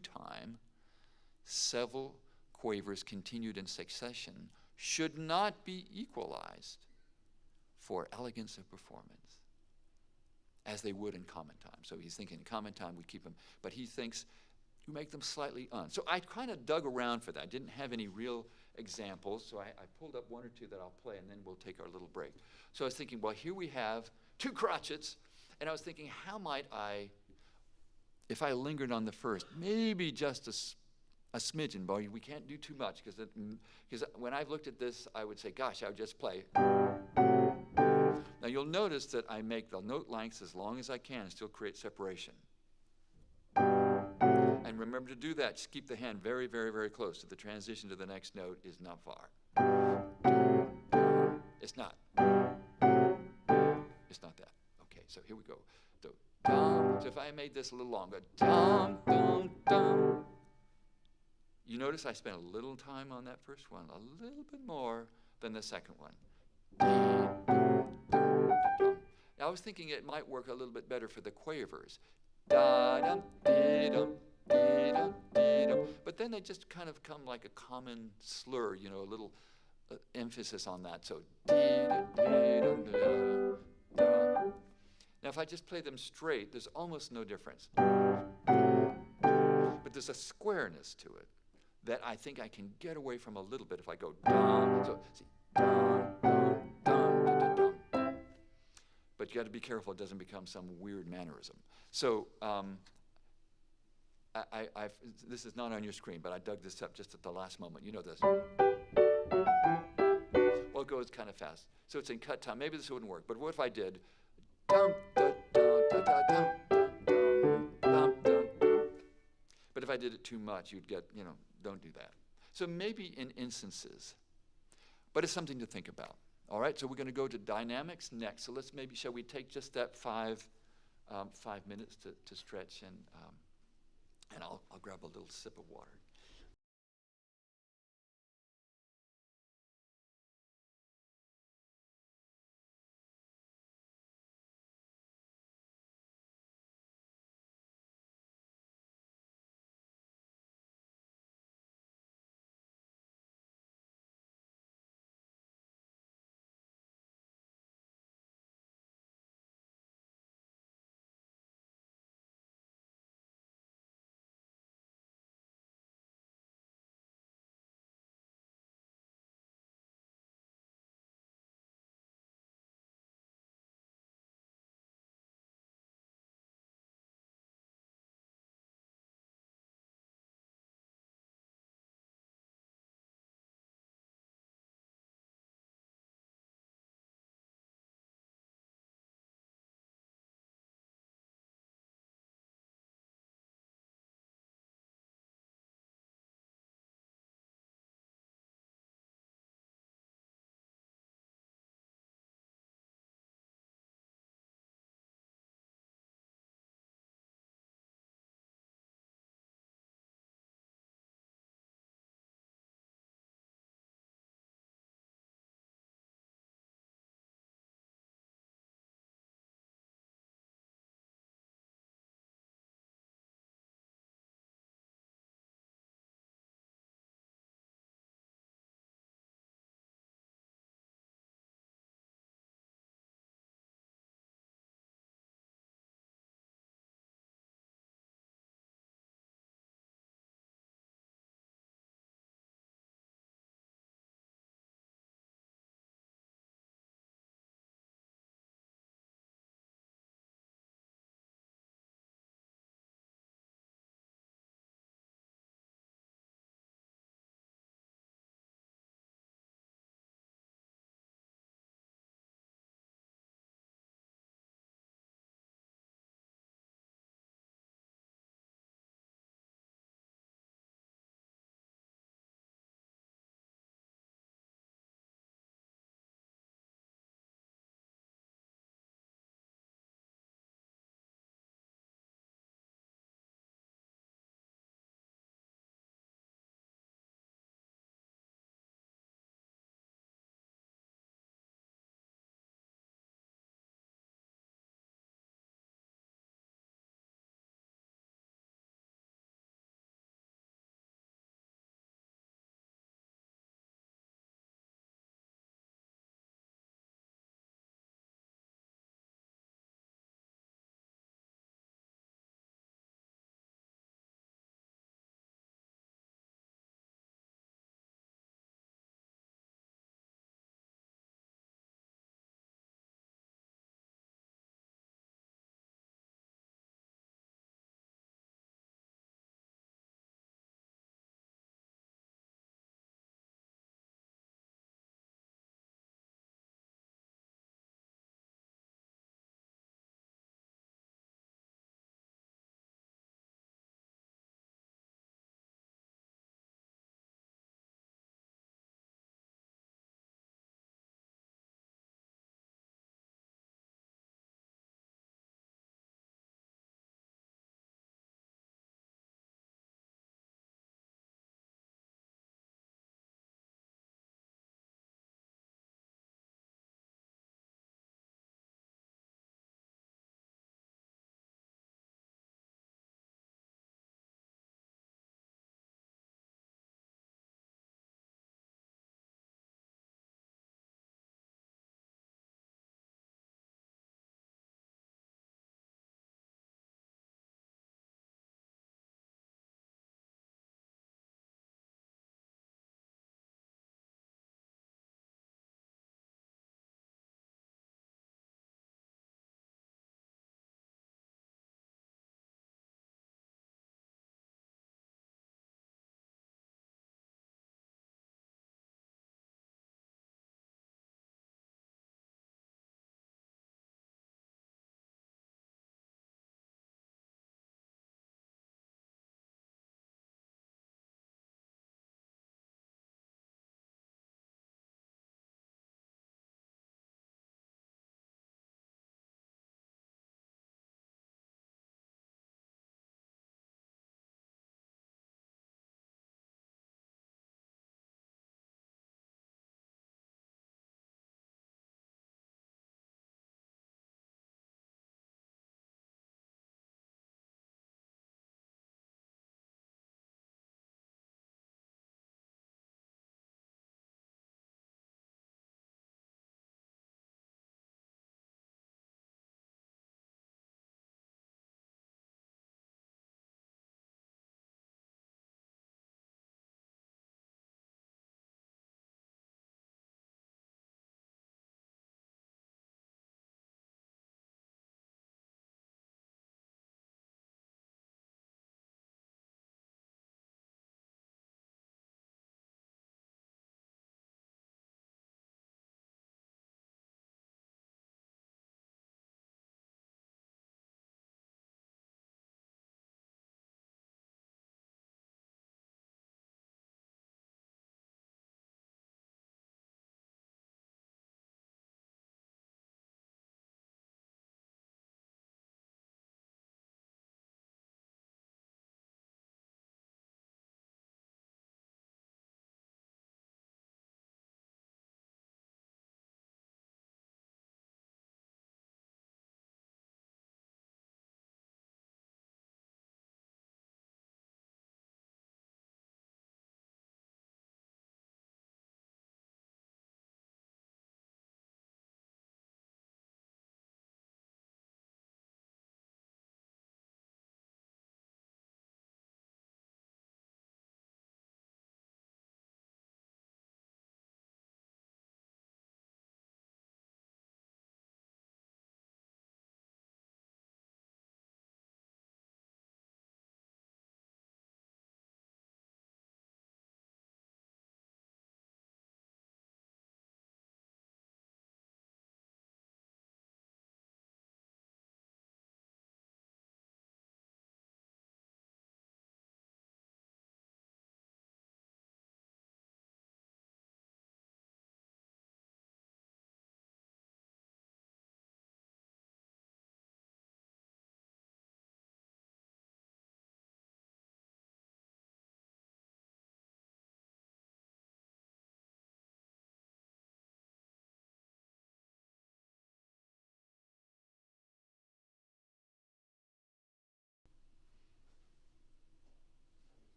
time, several quavers continued in succession should not be equalized for elegance of performance, as they would in common time. So he's thinking in common time we keep them, but he thinks you make them slightly un. So I kind of dug around for that. I didn't have any real examples, so I pulled up 1 or 2 that I'll play, and then we'll take our little break. So I was thinking, well, here we have 2 crotchets, and I was thinking, how might I, if I lingered on the first, maybe just a smidgen, but we can't do too much, because when I've looked at this, I would say, gosh, I would just play. Now you'll notice that I make the note lengths as long as I can and still create separation. And remember to do that, just keep the hand very, very, very close to the transition to the next note is not far. It's not. It's not that. Okay, so here we go. So if I made this a little longer, dum, dum, dum. You notice I spent a little time on that first one, a little bit more than the second one. Now I was thinking it might work a little bit better for the quavers. Da-dum, dee-dum, dee-dum, dee-dum. But then they just kind of come like a common slur, a little emphasis on that. So dee-dum, dee-dum, dee-dum, dum. Now if I just play them straight, there's almost no difference. But there's a squareness to it that I think I can get away from a little bit if I go dum. So see, dum, dum, dum, dum, dum, dum. But you got to be careful it doesn't become some weird mannerism. So this is not on your screen, but I dug this up just at the last moment. You know this. Well, it goes kind of fast. So it's in cut time. Maybe this wouldn't work. But what if I did dum, da, da, da, da, dum, dum, dum, dum, dum. But if I did it too much, you'd get, don't do that. So maybe in instances. But it's something to think about. All right, so we're going to go to dynamics next. So shall we take just that 5 minutes to stretch, and I'll grab a little sip of water.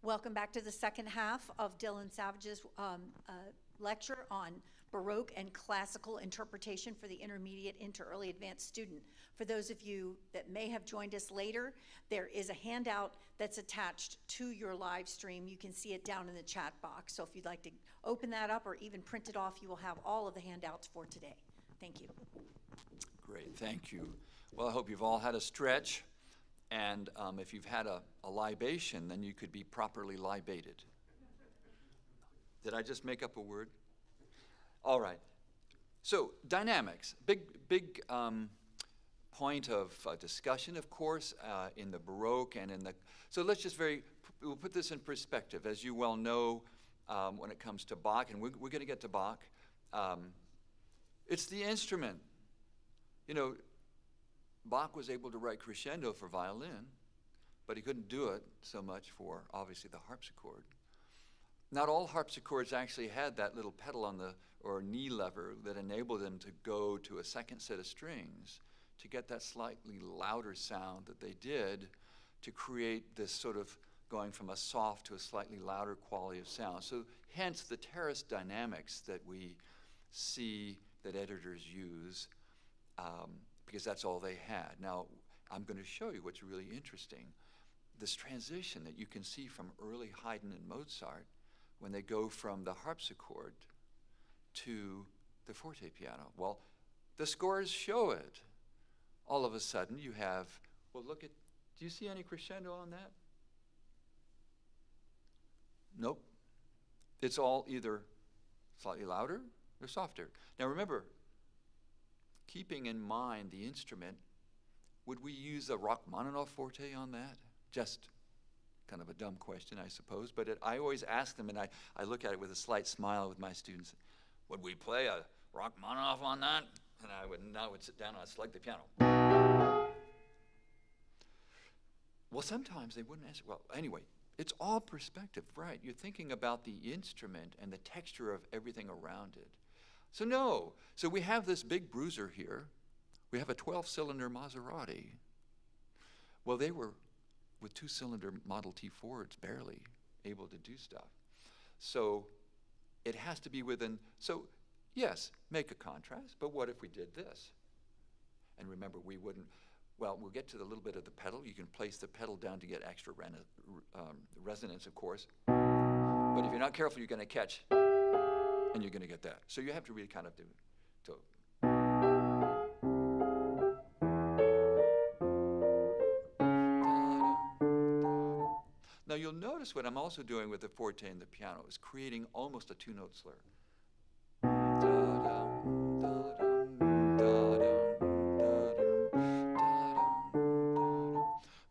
Welcome back to the second half of Dylan Savage's lecture on Baroque and Classical Interpretation for the Intermediate into Early Advanced Student. For those of you that may have joined us later, there is a handout that's attached to your live stream. You can see it down in the chat box. So if you'd like to open that up or even print it off, you will have all of the handouts for today. Thank you. Great, thank you. Well, I hope you've all had a stretch. And if you've had a libation, then you could be properly libated. Did I just make up a word? All right. So dynamics, big point of discussion, of course, in the Baroque and in the. So let's just we'll put this in perspective. As you well know, when it comes to Bach, and we're going to get to Bach, it's the instrument. You know, Bach was able to write crescendo for violin, but he couldn't do it so much for, obviously, the harpsichord. Not all harpsichords actually had that little pedal on the, or knee lever that enabled them to go to a second set of strings to get that slightly louder sound that they did to create this sort of going from a soft to a slightly louder quality of sound. So hence the terrace dynamics that we see that editors use, because that's all they had. Now, I'm going to show you what's really interesting. This transition that you can see from early Haydn and Mozart when they go from the harpsichord to the forte piano. Well, the scores show it. All of a sudden you have, well, look at, do you see any crescendo on that? Nope. It's all either slightly louder or softer. Now remember, keeping in mind the instrument, would we use a Rachmaninoff forte on that? Just kind of a dumb question, I suppose, but I always ask them, and I look at it with a slight smile with my students, would we play a Rachmaninoff on that? And I would sit down and I'd slug the piano. Well, sometimes they wouldn't answer. Well, anyway, it's all perspective, right? You're thinking about the instrument and the texture of everything around it. So no, so we have this big bruiser here. We have a 12-cylinder Maserati. Well, they were, with 2-cylinder Model T Fords, barely able to do stuff. So it has to be within, so yes, make a contrast, but what if we did this? And remember, we wouldn't, well, we'll get to the little bit of the pedal. You can place the pedal down to get extra resonance, of course. But if you're not careful, you're going to catch, and you're going to get that. So you have to really kind of do. Now you'll notice what I'm also doing with the forte and the piano is creating almost a two-note slur.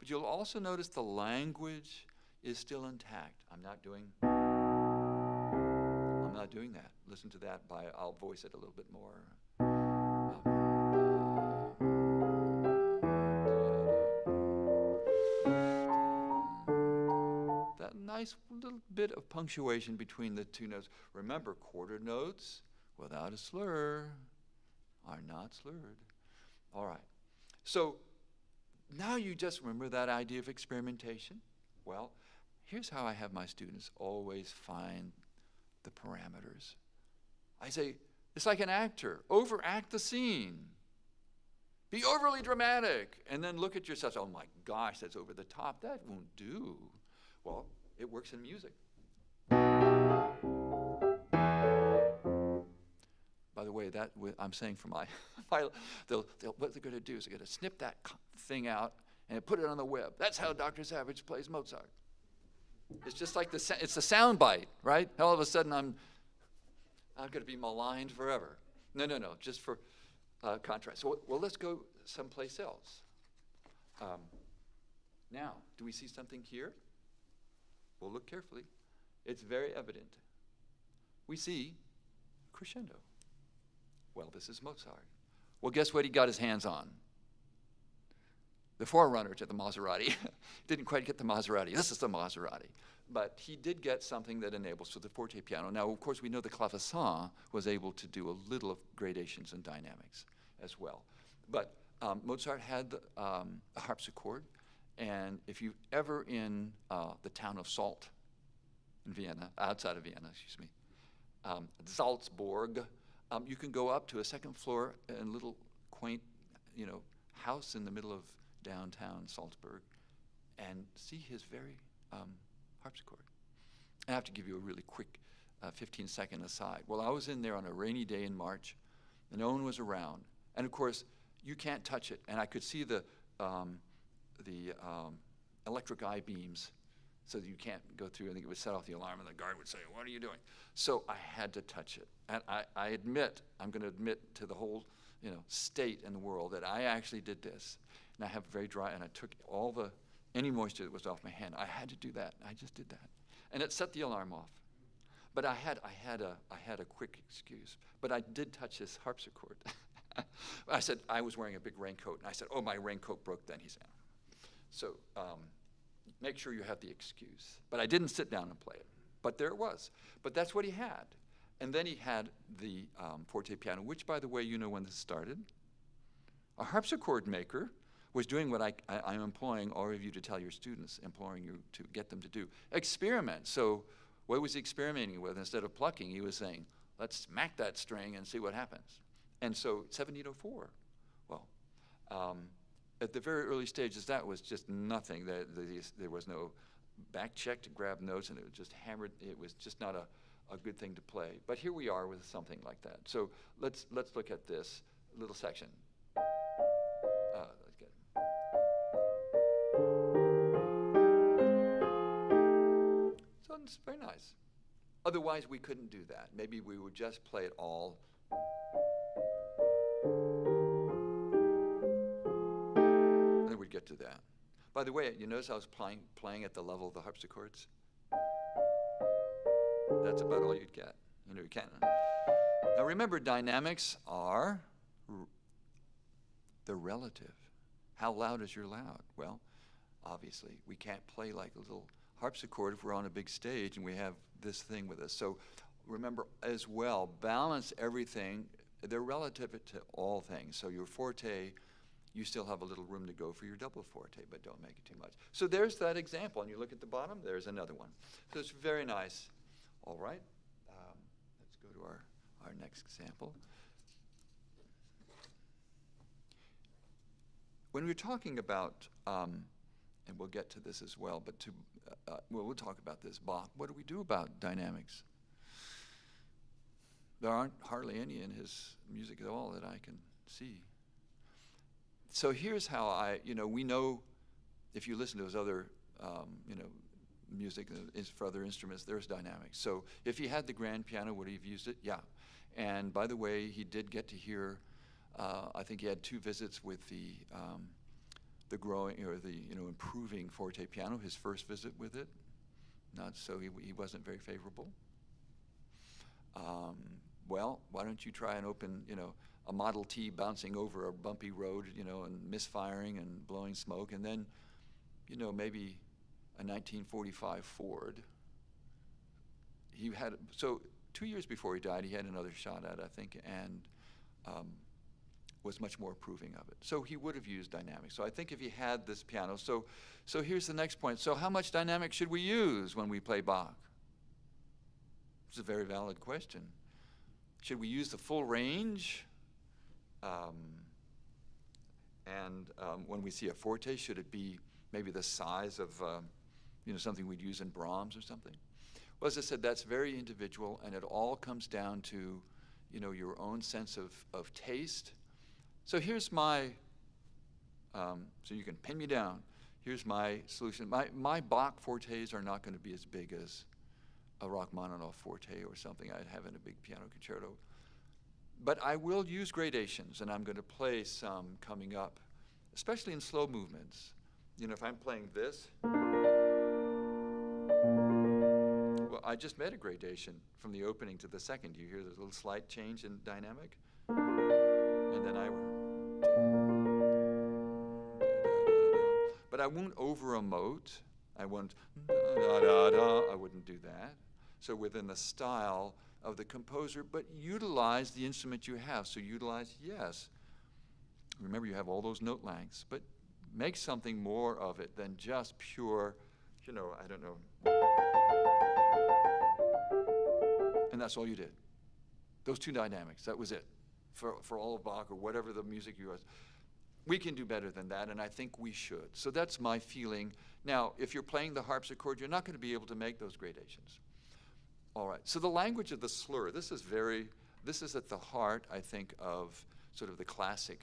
But you'll also notice the language is still intact. I'm not doing that. Listen to that I'll voice it a little bit more. That nice little bit of punctuation between the two notes. Remember, quarter notes without a slur are not slurred. All right. So now you just remember that idea of experimentation. Well, here's how I have my students always find the parameters. I say, it's like an actor. Overact the scene. Be overly dramatic. And then look at yourself. Oh my gosh, that's over the top. That won't do. Well, it works in music. By the way, that I'm saying for my what they're going to do is they're going to snip that thing out and put it on the web. That's how Dr. Savage plays Mozart. It's just like it's a sound bite, right? All of a sudden I'm going to be maligned forever. No, just for contrast. So, well, let's go someplace else. Now, do we see something here? We'll look carefully. It's very evident. We see crescendo. Well, this is Mozart. Well, guess what he got his hands on? The forerunner to the Maserati. Didn't quite get the Maserati. This is the Maserati. But he did get something that enables for the forte piano. Now, of course, we know the clavecin was able to do a little of gradations and dynamics as well. But Mozart had a harpsichord. And if you're ever in the town of Salt in Vienna, outside of Vienna, excuse me. Salzburg. You can go up to a second floor and little quaint, house in the middle of downtown Salzburg and see his very harpsichord. I have to give you a really quick 15-second aside. Well, I was in there on a rainy day in March, and no one was around. And of course, you can't touch it. And I could see the electric eye beams, so that you can't go through. I think it would set off the alarm, and the guard would say, "What are you doing?" So I had to touch it. And I'm going to admit to the whole, state in the world that I actually did this. And I have very dry, and I took any moisture that was off my hand. I had to do that. I just did that, and it set the alarm off. But I had a quick excuse. But I did touch his harpsichord. I said I was wearing a big raincoat, and I said, "Oh, my raincoat broke." Then he said, "So make sure you have the excuse." But I didn't sit down and play it. But there it was. But that's what he had. And then he had the forte piano, which, by the way, you know when this started? A harpsichord maker was doing what I'm imploring all of you to tell your students, imploring you to get them to do. Experiment. So what was he experimenting with? Instead of plucking, he was saying, let's smack that string and see what happens. And so 1704, well, at the very early stages, that was just nothing. There was no back check to grab notes, and it was just hammered. It was just not a good thing to play. But here we are with something like that. So let's look at this little section. Let's get it. So it's very nice. Otherwise, we couldn't do that. Maybe we would just play it all. And then we'd get to that. By the way, you notice I was playing at the level of the harpsichords? That's about all you'd get. You can't. Now remember, dynamics are the relative. How loud is your loud? Well, obviously, we can't play like a little harpsichord if we're on a big stage and we have this thing with us. So remember as well, balance everything. They're relative to all things. So your forte, you still have a little room to go for your double forte, but don't make it too much. So there's that example, and you look at the bottom, there's another one. So it's very nice. All right, let's go to our next example. When we're talking about, and we'll get to this as well, but we'll talk about this, Bach. What do we do about dynamics? There aren't hardly any in his music at all that I can see. So here's how we know, if you listen to his other, music for other instruments, there's dynamics. So if he had the grand piano, would he have used it? Yeah. And by the way, he did get to hear, I think he had 2 visits with the growing, or the, improving forte piano, his first visit with it. Not so, he wasn't very favorable. Well, why don't you try and open, a Model T bouncing over a bumpy road, and misfiring and blowing smoke, and then, maybe a 1945 Ford. So 2 years before he died, he had another shot at it, I think, and was much more approving of it. So he would have used dynamics. So I think if he had this piano, so here's the next point. So how much dynamics should we use when we play Bach? It's a very valid question. Should we use the full range? When we see a forte, should it be maybe the size of something we'd use in Brahms or something? Well, as I said, that's very individual, and it all comes down to your own sense of taste. So here's my, so you can pin me down. Here's my solution. My Bach fortes are not going to be as big as a Rachmaninoff forte or something I'd have in a big piano concerto. But I will use gradations, and I'm going to play some coming up, especially in slow movements. If I'm playing this, well, I just made a gradation from the opening to the second. You hear there's a little slight change in dynamic? And then but I won't over-emote. I won't I wouldn't do that. So within the style of the composer, but utilize the instrument you have. So utilize, yes. Remember, you have all those note lengths, but make something more of it than just pure, I don't know. And that's all you did. Those two dynamics, that was it. For all of Bach or whatever the music you was. We can do better than that, and I think we should. So that's my feeling. Now, if you're playing the harpsichord, you're not going to be able to make those gradations. All right, so the language of the slur, this is at the heart, I think, of sort of the classic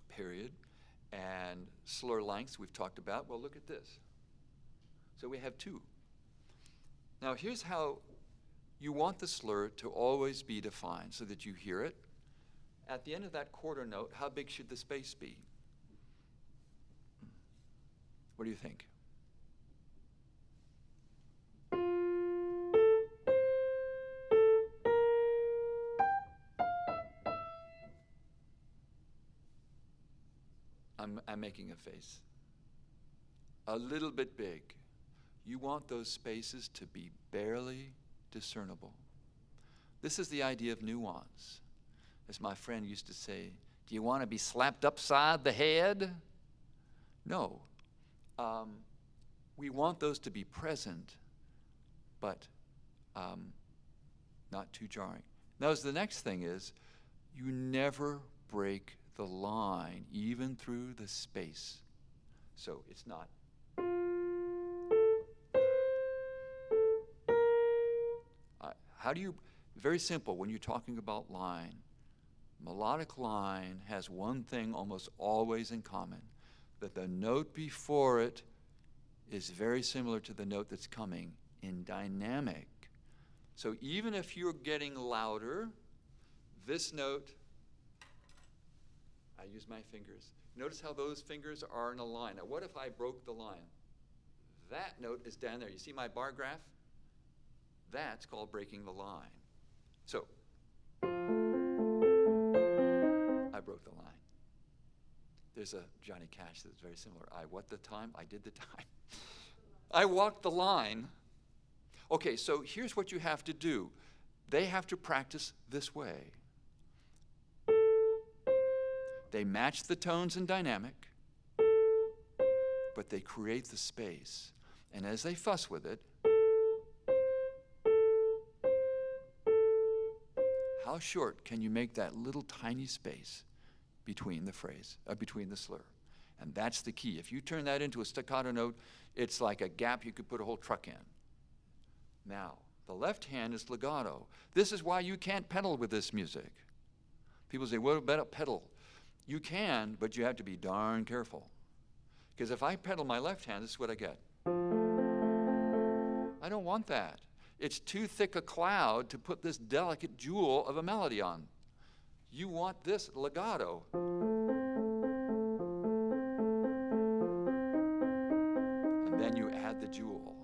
period. And slur lengths we've talked about. Well, look at this. So we have two. Now, here's how you want the slur to always be defined so that you hear it. At the end of that quarter note, how big should the space be? What do you think? I'm making a face. A little bit big. You want those spaces to be barely discernible. This is the idea of nuance. As my friend used to say, do you want to be slapped upside the head? No. We want those to be present, but not too jarring. Now, the next thing is, you never break the line, even through the space. So it's not. How do you, very simple, when you're talking about line, melodic line has one thing almost always in common, that the note before it is very similar to the note that's coming in dynamic. So even if you're getting louder, this note, I use my fingers. Notice how those fingers are in a line. Now what if I broke the line? That note is down there. You see my bar graph? That's called breaking the line. So, I broke the line. There's a Johnny Cash that's very similar. I what the time? I did the time. I walked the line. Okay, so here's what you have to do. They have to practice this way. They match the tones in dynamic, but they create the space. And as they fuss with it, how short can you make that little tiny space between the phrase, between the slur? And that's the key. If you turn that into a staccato note, it's like a gap you could put a whole truck in. Now, the left hand is legato. This is why you can't pedal with this music. People say, what about a pedal? You can, but you have to be darn careful. Because if I pedal my left hand, this is what I get. I don't want that. It's too thick a cloud to put this delicate jewel of a melody on. You want this legato. And then you add the jewel.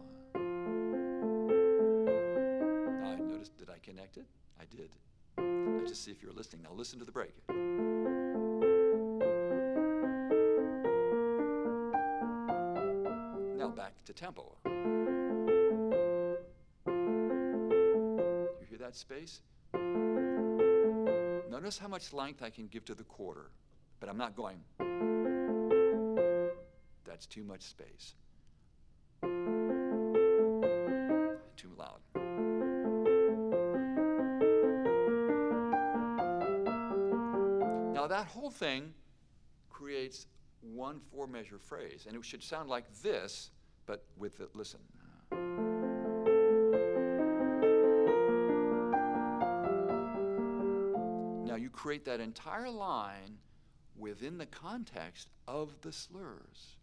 Now, I noticed, did I connect it? I did. Let's just see if you're listening. Now listen to the break. Now back to tempo. That space. Notice how much length I can give to the quarter, but I'm not going. That's too much space. Too loud. Now that whole thing creates one 4-measure phrase, and it should sound like this, but with it, listen. You create that entire line within the context of the slurs.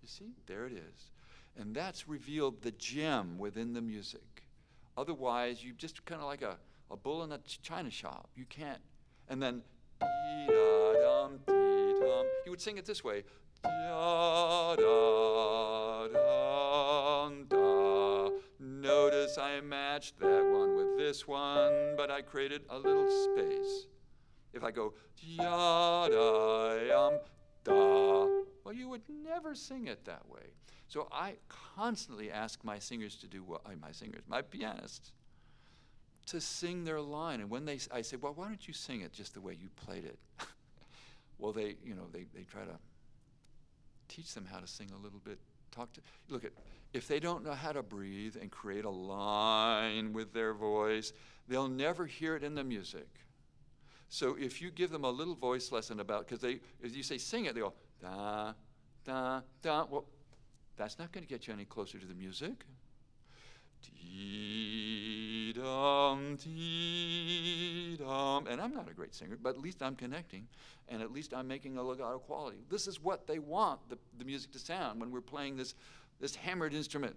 You see, there it is. And that's revealed the gem within the music. Otherwise, you just kind of like a bull in a china shop. You can't. And then, dee-da-dum, dee-dum. You would sing it this way. Da-da-dum, da. Notice I matched that one with this one, but I created a little space. If I go da-da-dum, da, well, you would never sing it that way. So I constantly ask my singers to do what, my pianists, to sing their line. And when I say, well, why don't you sing it just the way you played it? Well, they try to teach them how to sing a little bit. If they don't know how to breathe and create a line with their voice, they'll never hear it in the music. So if you give them a little voice lesson because as you say sing it, they go da, da, da. Well, that's not going to get you any closer to the music. Dee-dum, dee-dum. And I'm not a great singer, but at least I'm connecting, and at least I'm making a legato quality. This is what they want the music to sound when we're playing this hammered instrument,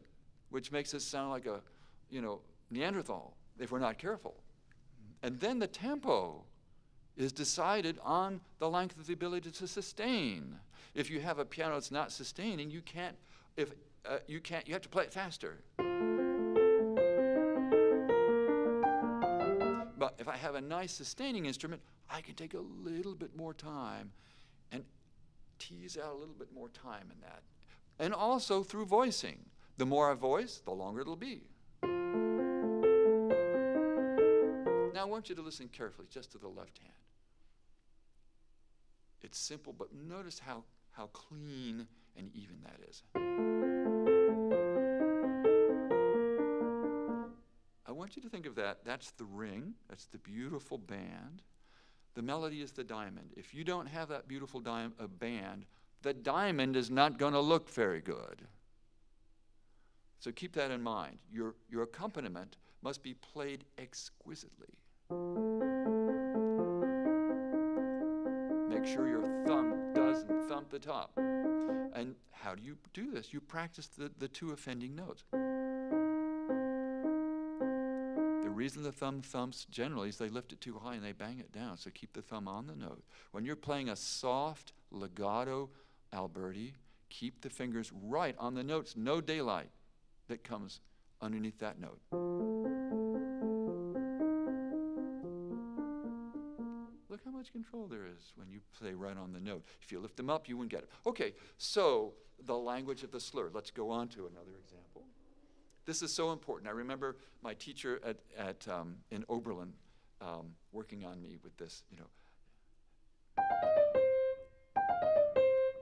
which makes us sound like a, Neanderthal if we're not careful. And then the tempo is decided on the length of the ability to sustain. If you have a piano that's not sustaining, you have to play it faster. But if I have a nice sustaining instrument, I can take a little bit more time and tease out a little bit more time in that. And also through voicing. The more I voice, the longer it'll be. Now I want you to listen carefully just to the left hand. It's simple, but notice how clean and even that is. I want you to think of that. That's the ring. That's the beautiful band. The melody is the diamond. If you don't have that beautiful band, the diamond is not going to look very good. So keep that in mind. Your accompaniment must be played exquisitely. Make sure your thumb doesn't thump the top. And how do you do this? You practice the two offending notes. The reason the thumb thumps generally is they lift it too high and they bang it down, so keep the thumb on the note. When you're playing a soft legato Alberti, keep the fingers right on the notes, no daylight that comes underneath that note. Look how much control there is when you play right on the note. If you lift them up, you wouldn't get it. Okay, so the language of the slur. Let's go on to another example. This is so important. I remember my teacher in Oberlin working on me with this,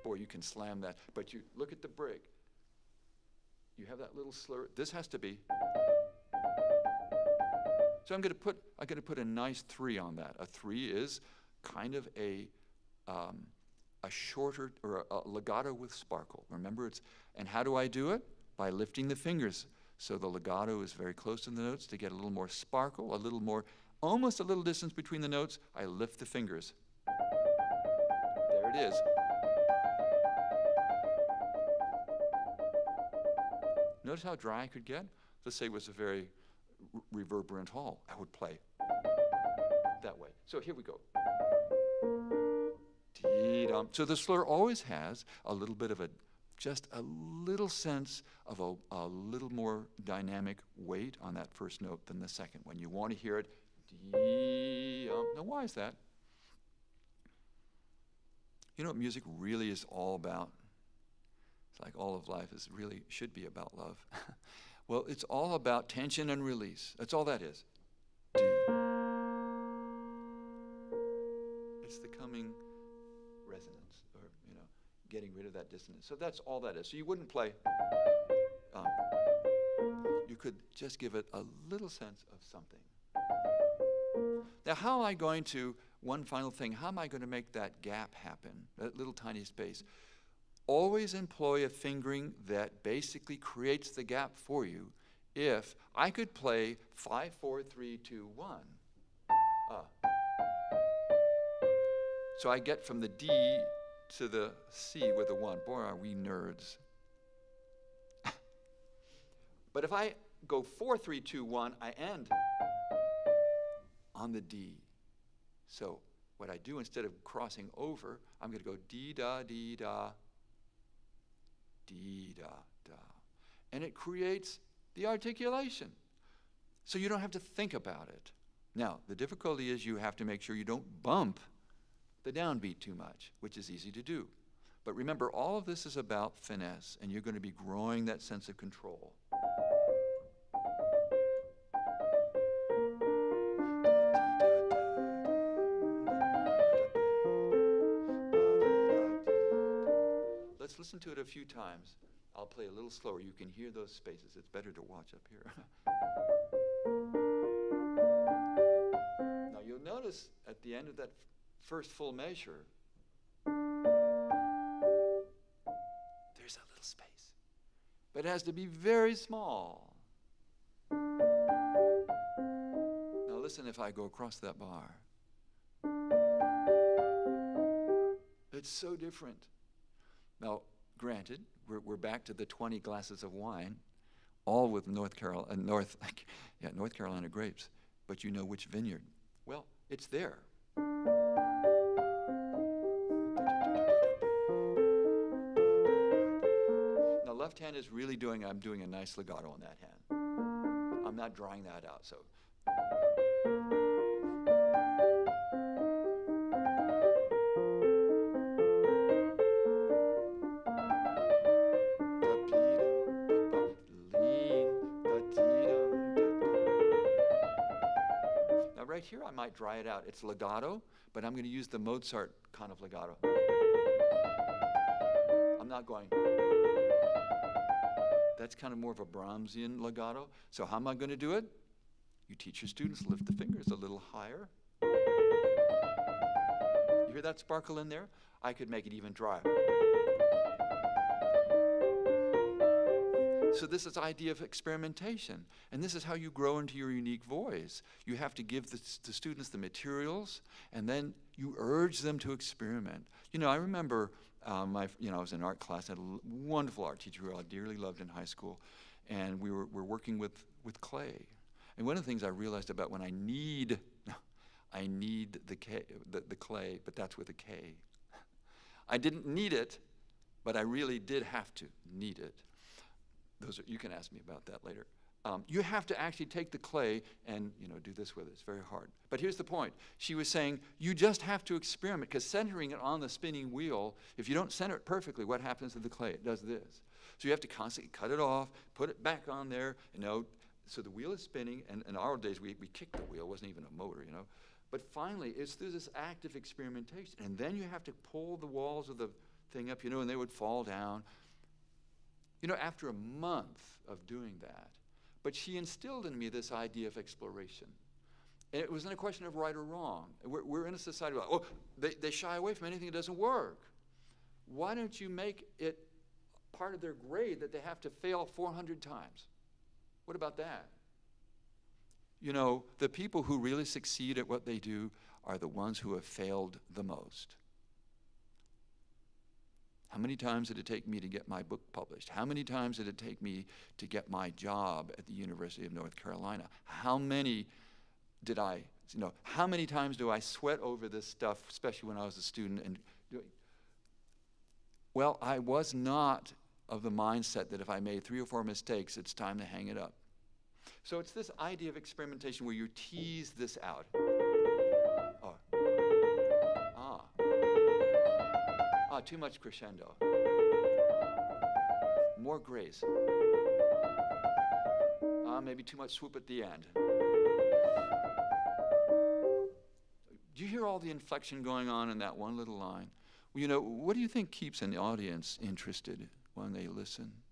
Boy, you can slam that. But you look at the break. You have that little slur. This has to be. So I'm going to put a nice 3 on that. A 3 is kind of a shorter, or a legato with sparkle. Remember, and how do I do it? By lifting the fingers. So the legato is very close to the notes to get a little more sparkle, almost a little distance between the notes. I lift the fingers. There it is. Notice how dry I could get? Let's say it was a very reverberant hall. I would play that way. So here we go. Dee-dum. So the slur always has a little bit of just a little sense of a little more dynamic weight on that first note than the second one. You want to hear it. Dee-dum. Now, why is that? You know what music really is all about? It's like all of life should be about love. Well, it's all about tension and release. That's all that is. It's the coming resonance, or getting rid of that dissonance. So that's all that is. So you wouldn't play. You could just give it a little sense of something. Now, one final thing, how am I going to make that gap happen, that little tiny space? Always employ a fingering that basically creates the gap for you. If I could play 5, 4, 3, 2, 1. So I get from the D to the C with a 1. Boy, are we nerds. But if I go 4, 3, 2, 1, I end on the D. So what I do, instead of crossing over, I'm going to go D-da, D-da, D-da-da. And it creates the articulation. So you don't have to think about it. Now, the difficulty is you have to make sure you don't bump the downbeat too much, which is easy to do. But remember, all of this is about finesse, and you're going to be growing that sense of control. let's listen to it a few times. I'll play a little slower. You can hear those spaces. It's better to watch up here. Now you'll notice at the end of that first full measure, there's a little space. But it has to be very small. Now listen if I go across that bar. It's so different. Now, granted, we're back to the 20 glasses of wine, all with North Carolina grapes, but you know which vineyard. Well, it's there. Now, left hand is really I'm doing a nice legato on that hand. I'm not drawing that out, so. Right here, I might dry it out. It's legato, but I'm going to use the Mozart kind of legato. I'm not going. That's kind of more of a Brahmsian legato. So how am I going to do it? You teach your students, lift the fingers a little higher. You hear that sparkle in there? I could make it even drier. So this is the idea of experimentation, and this is how you grow into your unique voice. You have to give the students the materials, and then you urge them to experiment. You know, I remember I was in art class. I had a wonderful art teacher who I dearly loved in high school, and we're working with clay. And one of the things I realized about when I need the clay, but that's with a K. I didn't need it, but I really did have to need it. You can ask me about that later. You have to actually take the clay and do this with it. It's very hard. But here's the point. She was saying you just have to experiment, because centering it on the spinning wheel, if you don't center it perfectly, what happens to the clay? It does this. So you have to constantly cut it off, put it back on there, so the wheel is spinning. And in our days, we kicked the wheel. It wasn't even a motor, But finally, it's through this active experimentation. And then you have to pull the walls of the thing up, and they would fall down. After a month of doing that, but she instilled in me this idea of exploration. And it wasn't a question of right or wrong. We're in a society where, they shy away from anything that doesn't work. Why don't you make it part of their grade that they have to fail 400 times? What about that? The people who really succeed at what they do are the ones who have failed the most. How many times did it take me to get my book published? How many times did it take me to get my job at the University of North Carolina? How many times do I sweat over this stuff, especially when I was a student? Well, I was not of the mindset that if I made 3 or 4 mistakes, it's time to hang it up. So it's this idea of experimentation where you tease this out. Too much crescendo. More grace. Maybe too much swoop at the end. Do you hear all the inflection going on in that one little line? Well, what do you think keeps an audience interested when they listen?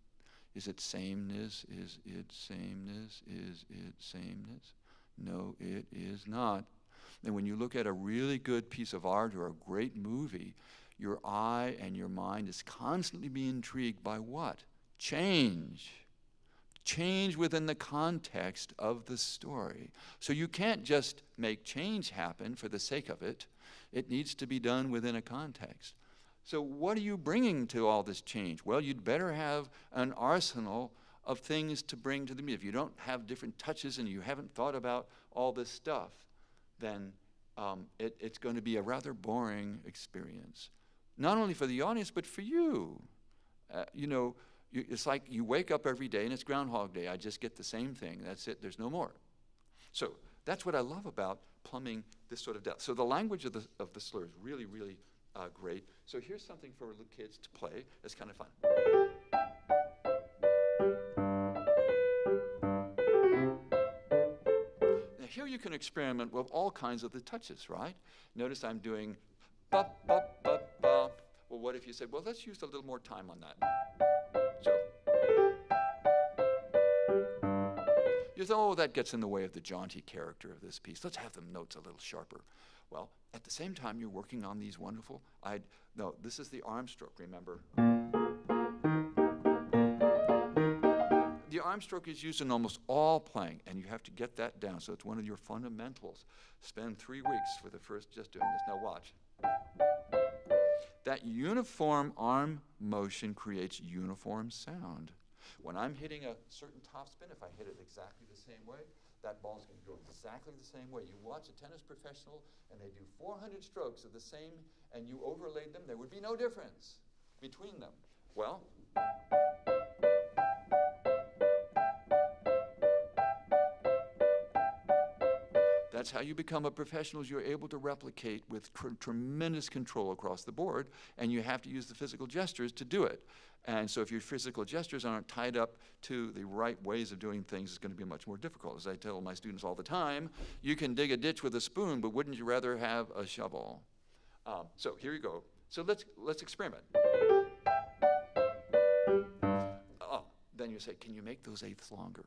Is it sameness? Is it sameness? Is it sameness? No, it is not. And when you look at a really good piece of art or a great movie, your eye and your mind is constantly being intrigued by what? Change. Change within the context of the story. So you can't just make change happen for the sake of it. It needs to be done within a context. So what are you bringing to all this change? Well, you'd better have an arsenal of things to bring to the music. If you don't have different touches and you haven't thought about all this stuff, then it's going to be a rather boring experience. Not only for the audience, but for you. It's like you wake up every day and it's Groundhog Day. I just get the same thing. That's it. There's no more. So that's what I love about plumbing this sort of depth. So the language of the slur is really, really great. So here's something for little kids to play. It's kind of fun. Now here you can experiment with all kinds of the touches, right? Notice I'm doing ba, ba, ba, ba. Well, what if you said, well, let's use a little more time on that. So you thought, oh, that gets in the way of the jaunty character of this piece. Let's have the notes a little sharper. Well, at the same time, you're working on these wonderful, no, this is the arm stroke, remember. The arm stroke is used in almost all playing, and you have to get that down. So it's one of your fundamentals. Spend 3 weeks for the first just doing this. Now watch. That uniform arm motion creates uniform sound. When I'm hitting a certain topspin, if I hit it exactly the same way, that ball's going to go exactly the same way. You watch a tennis professional, and they do 400 strokes of the same, and you overlaid them, there would be no difference between them. Well, that's how you become a professional. Is you're able to replicate with tremendous control across the board, and you have to use the physical gestures to do it. And so if your physical gestures aren't tied up to the right ways of doing things, it's going to be much more difficult. As I tell my students all the time, you can dig a ditch with a spoon, but wouldn't you rather have a shovel? So here you go. So let's experiment. Then you say, can you make those eighths longer?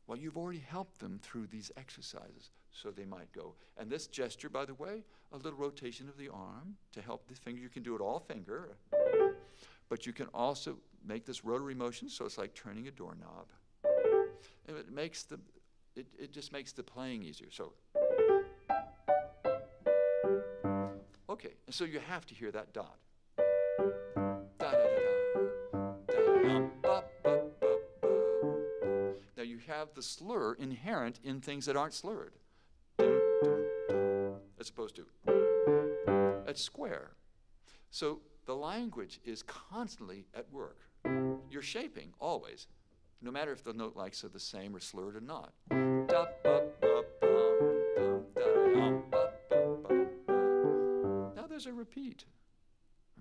Well, you've already helped them through these exercises, so they might go. And this gesture, by the way, a little rotation of the arm to help the finger. You can do it all finger, but you can also make this rotary motion, so it's like turning a doorknob. And it just makes the playing easier. So, okay, and so you have to hear that dot. Now you have the slur inherent in things that aren't slurred, as opposed to at square. So the language is constantly at work. You're shaping always, no matter if the note likes are the same or slurred or not. Now there's a repeat.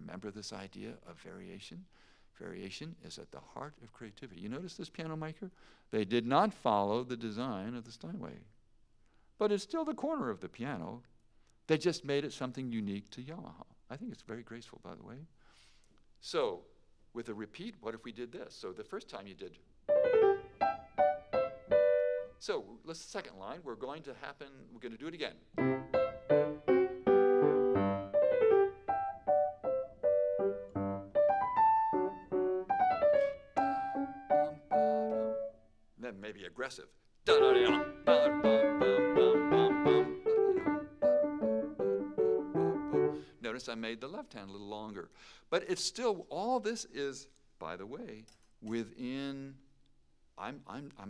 Remember this idea of variation? Variation is at the heart of creativity. You notice this piano maker? They did not follow the design of the Steinway. But it's still the corner of the piano. They just made it something unique to Yamaha. I think it's very graceful, by the way. So, with a repeat, what if we did this? So the first time you did. So, the second line, we're going to do it again. Then maybe aggressive. Notice I made the left hand a little longer. But it's still, all this is, by the way, within, I'm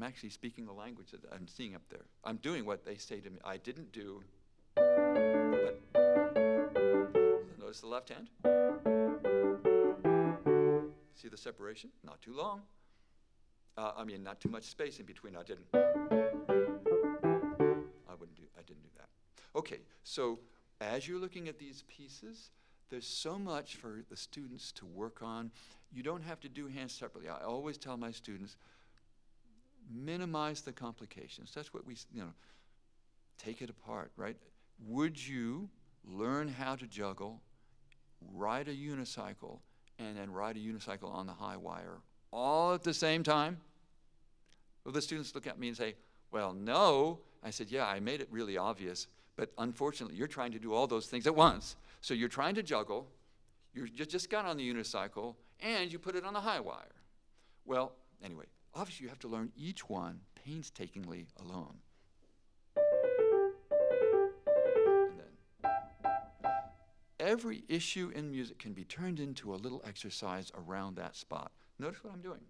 actually speaking the language that I'm seeing up there. I'm doing what they say to me. I didn't do, but notice the left hand. See the separation? Not too long. Not too much space in between. I didn't do that. Okay, so as you're looking at these pieces, there's so much for the students to work on. You don't have to do hands separately. I always tell my students, minimize the complications. That's what we, take it apart, right? Would you learn how to juggle, ride a unicycle, and then ride a unicycle on the high wire all at the same time? Well, the students look at me and say, well, no. I said, yeah, I made it really obvious, but unfortunately, you're trying to do all those things at once. So you're trying to juggle, you just got on the unicycle, and you put it on the high wire. Well, anyway, obviously you have to learn each one painstakingly alone. And then, every issue in music can be turned into a little exercise around that spot. Notice what I'm doing.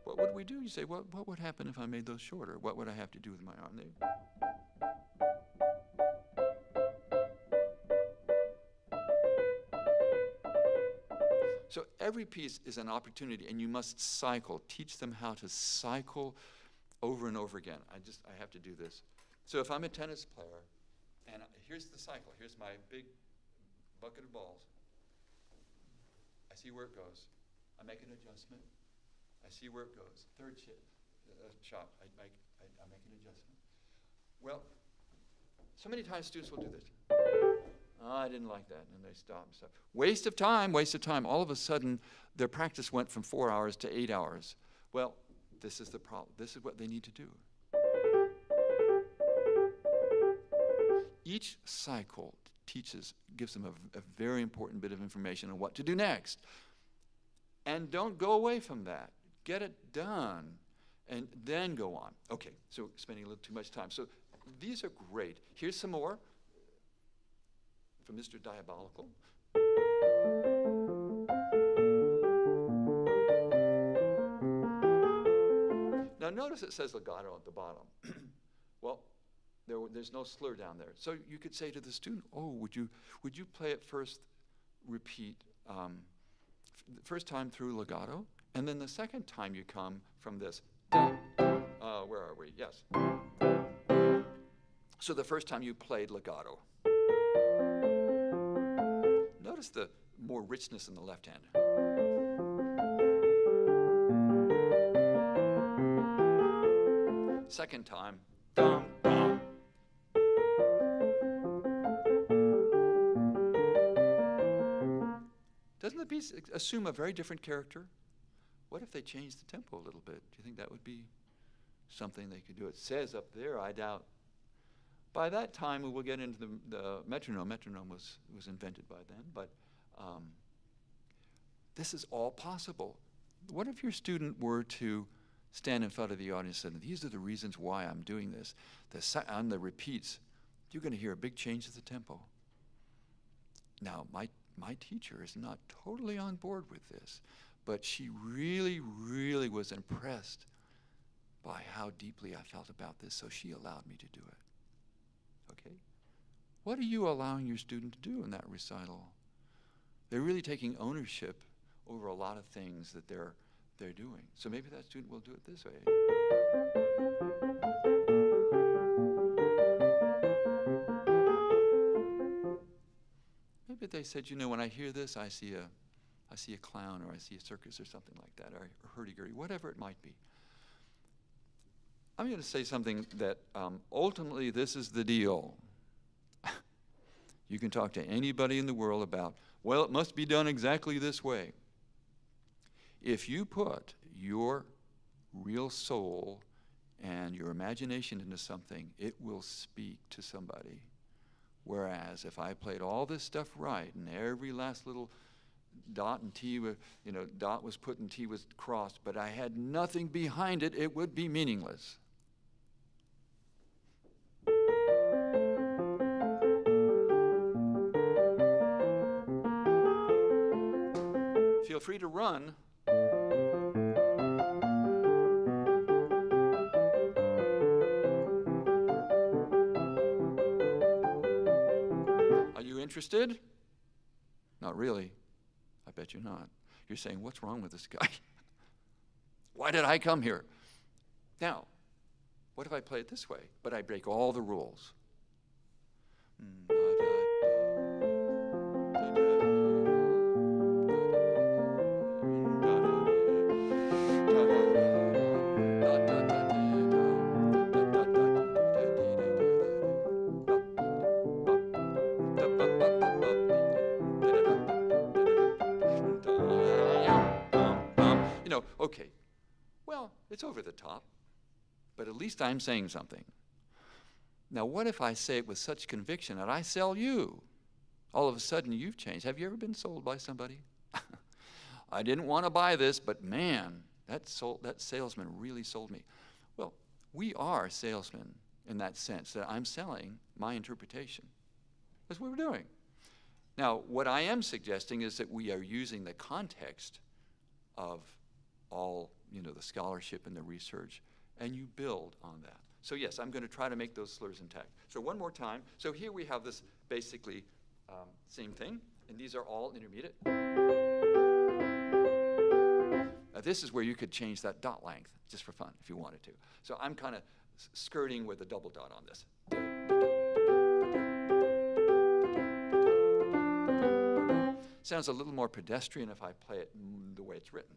What would we do? You say, what would happen if I made those shorter? What would I have to do with my arm there? So every piece is an opportunity, and you must cycle. Teach them how to cycle over and over again. I have to do this. So if I'm a tennis player, and here's the cycle. Here's my big bucket of balls. I see where it goes. I make an adjustment. I see where it goes. Third shot, I make an adjustment. Well, So many times students will do this. Oh, I didn't like that, and they stop and stop. Waste of time, waste of time. All of a sudden, their practice went from 4 hours to 8 hours. Well, this is the problem. This is what they need to do. Each cycle gives them a very important bit of information on what to do next. And don't go away from that. Get it done, and then go on. Okay, so spending a little too much time. So these are great. Here's some more from Mr. Diabolical. Now notice it says legato at the bottom. Well, there's no slur down there. So you could say to the student, oh, would you play it first, repeat, first time through legato, and then the second time you come from this. Where are we? Yes. So the first time you played legato. Notice the more richness in the left hand. Second time, dum, dum. Doesn't the piece assume a very different character? What if they changed the tempo a little bit? Do you think that would be something they could do? It says up there, I doubt. By that time, we will get into the metronome. Metronome was invented by then, but this is all possible. What if your student were to stand in front of the audience and say, these are the reasons why I'm doing this. On the repeats, you're going to hear a big change of the tempo. Now, my teacher is not totally on board with this, but she really, really was impressed by how deeply I felt about this, so she allowed me to do it. Okay? What are you allowing your student to do in that recital? They're really taking ownership over a lot of things that they're doing. So maybe that student will do it this way. Maybe they said, when I hear this, I see a clown, or I see a circus, or something like that, or hurdy-gurdy, whatever it might be. I'm going to say something that ultimately this is the deal. You can talk to anybody in the world about, well, it must be done exactly this way. If you put your real soul and your imagination into something, it will speak to somebody. Whereas if I played all this stuff right, and every last little dot and T, dot was put and T was crossed, but I had nothing behind it, it would be meaningless. Feel free to run. Are you interested? Not really. I bet you're not. You're saying, what's wrong with this guy? Why did I come here? Now, what if I play it this way, but I break all the rules? Okay, well, it's over the top, but at least I'm saying something. Now, what if I say it with such conviction that I sell you? All of a sudden, you've changed. Have you ever been sold by somebody? I didn't want to buy this, but man, that salesman really sold me. Well, we are salesmen in that sense, that I'm selling my interpretation. That's what we're doing. Now, what I am suggesting is that we are using the context of all, the scholarship and the research, and you build on that. So yes, I'm going to try to make those slurs intact. So one more time. So here we have this basically same thing, and these are all intermediate. Now this is where you could change that dot length, just for fun, if you wanted to. So I'm kind of skirting with a double dot on this. Sounds a little more pedestrian if I play it the way it's written.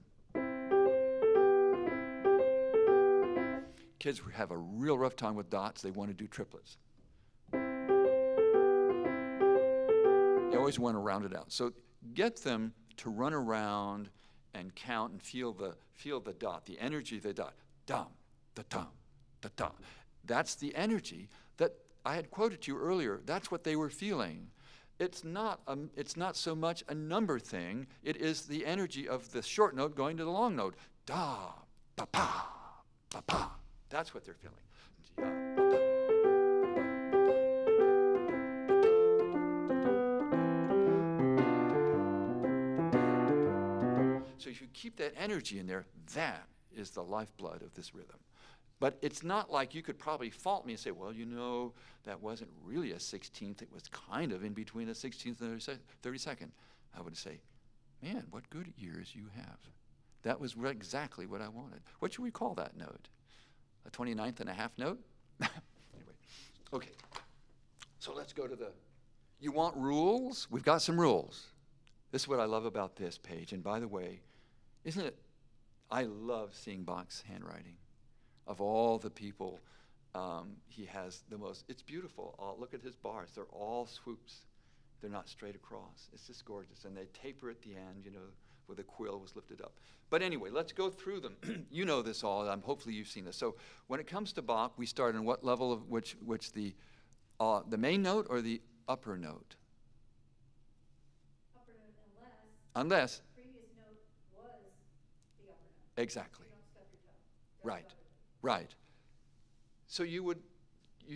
Kids have a real rough time with dots. They want to do triplets. always want to round it out. So get them to run around and count and feel the dot, the energy of the dot. Dum, da dum, da dum. That's the energy that I had quoted to you earlier. That's what they were feeling. It's not so much a number thing. It is the energy of the short note going to the long note. Da, pa, pa, pa, pa. That's what they're feeling. So if you keep that energy in there, that is the lifeblood of this rhythm. But it's not like you could probably fault me and say, well, you know, that wasn't really a 16th. It was kind of in between a 16th and a 32nd. I would say, man, what good ears you have. That was exactly what I wanted. What should we call that note? A 29th and a half note? Anyway, okay. So let's go to you want rules? We've got some rules. This is what I love about this page. And by the way, isn't it, I love seeing Bach's handwriting. Of all the people, he has the most, it's beautiful. Look at his bars. They're all swoops. They're not straight across. It's just gorgeous. And they taper at the end, you know, where the quill was lifted up. But anyway, let's go through them. You know this all. Hopefully you've seen this. So when it comes to Bach, we start on what level of which the main note or the upper note? Upper note, Unless. previous note was the upper note. Exactly. You don't stub your toe. Right. Right. So you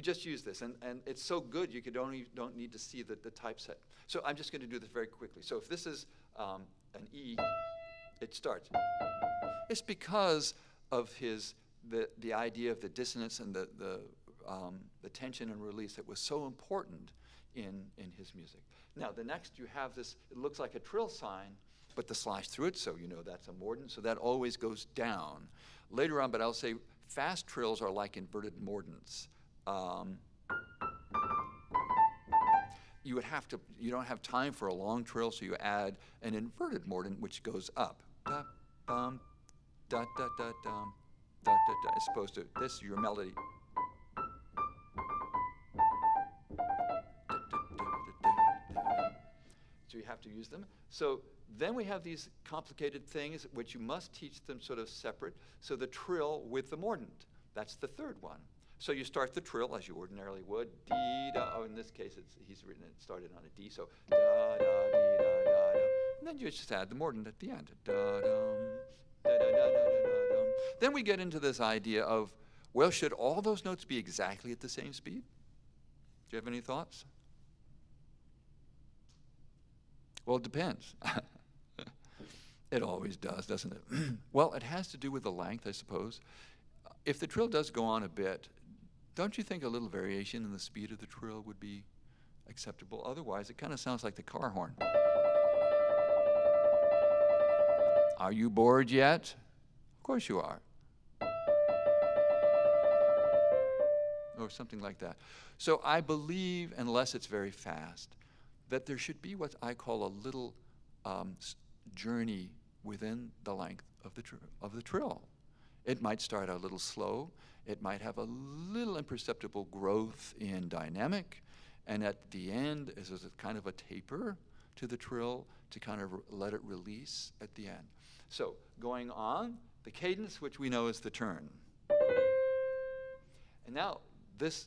just use this, and it's so good you don't need to see the typeset. So I'm just going to do this very quickly. So if this is an E, it starts. It's because of the idea of the dissonance and the tension and release that was so important in his music. Now the next you have this. It looks like a trill sign, but the slash through it, so you know that's a mordant. So that always goes down. Later on, but I'll say fast trills are like inverted mordants. You don't have time for a long trill, so you add an inverted mordant, which goes up. Da, bum, da, da, da, dum, da, da, da. As opposed to this, your melody. So you have to use them. So then we have these complicated things which you must teach them sort of separate. So the trill with the mordant, that's the third one. So you start the trill as you ordinarily would. Dee, da, oh, in this case, he's written it started on a D, so da, da, dee, da, da, da. And then you just add the mordant at the end. Da, dum, da, da, da, da, da, da, dum. Then we get into this idea of, well, should all those notes be exactly at the same speed? Do you have any thoughts? Well, it depends. It always does, doesn't it? Well, it has to do with the length, I suppose. If the trill does go on a bit, don't you think a little variation in the speed of the trill would be acceptable? Otherwise, it kind of sounds like the car horn. Are you bored yet? Of course you are. Or something like that. So I believe, unless it's very fast, that there should be what I call a little journey within the length of the trill. It might start a little slow. It might have a little imperceptible growth in dynamic, and at the end is a kind of a taper to the trill to kind of let it release at the end. So going on, the cadence, which we know is the turn. And now this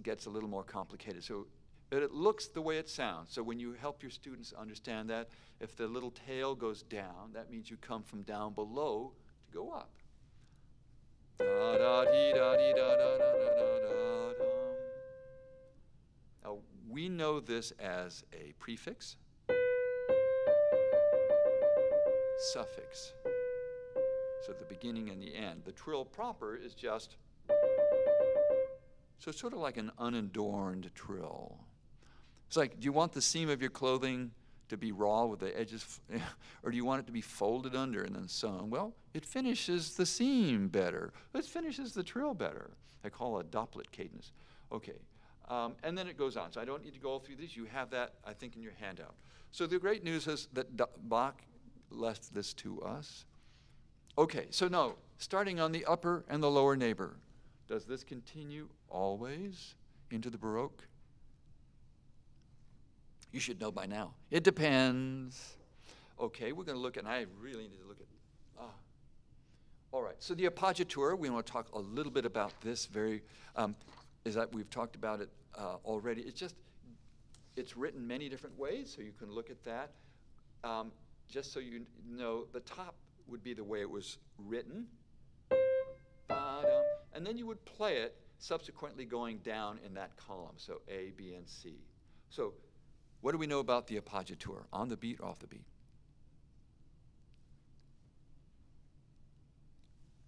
gets a little more complicated. So it looks the way it sounds. So when you help your students understand that, if the little tail goes down, that means you come from down below to go up. Da da dee da dee da da da da da da. Now we know this as a prefix, suffix. So the beginning and the end. The trill proper is just, so it's sort of like an unadorned trill. It's like, do you want the seam of your clothing to be raw with the edges, or do you want it to be folded under and then sewn? Well, it finishes the seam better. It finishes the trill better. I call it a dopplet cadence. Okay, and then it goes on. So I don't need to go all through these. You have that, I think, in your handout. So the great news is that Bach left this to us. Okay, so no, starting on the upper and the lower neighbor. Does this continue always into the Baroque? You should know by now. It depends. Okay, we're going to look at, and I really need to look at, all right, so the appoggiatura, we want to talk a little bit about this is that we've talked about it already. It's written many different ways, so you can look at that. Just so you know, the top would be the way it was written. And then you would play it subsequently going down in that column, so A, B, and C. So what do we know about the appoggiatura? On the beat, off the beat?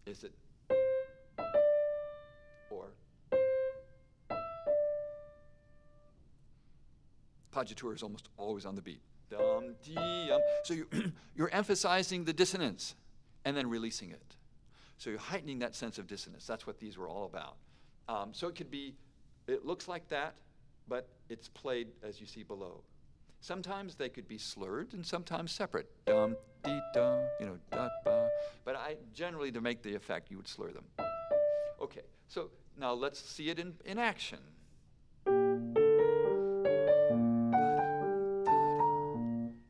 Is it or? Appoggiatura is almost always on the beat. Dum, dee, so you're emphasizing the dissonance and then releasing it. So you're heightening that sense of dissonance. That's what these were all about. So it looks like that, but it's played as you see below. Sometimes they could be slurred and sometimes separate. Dum, dee, dum, da, ba. But generally, to make the effect, you would slur them. Okay, so now let's see it in action.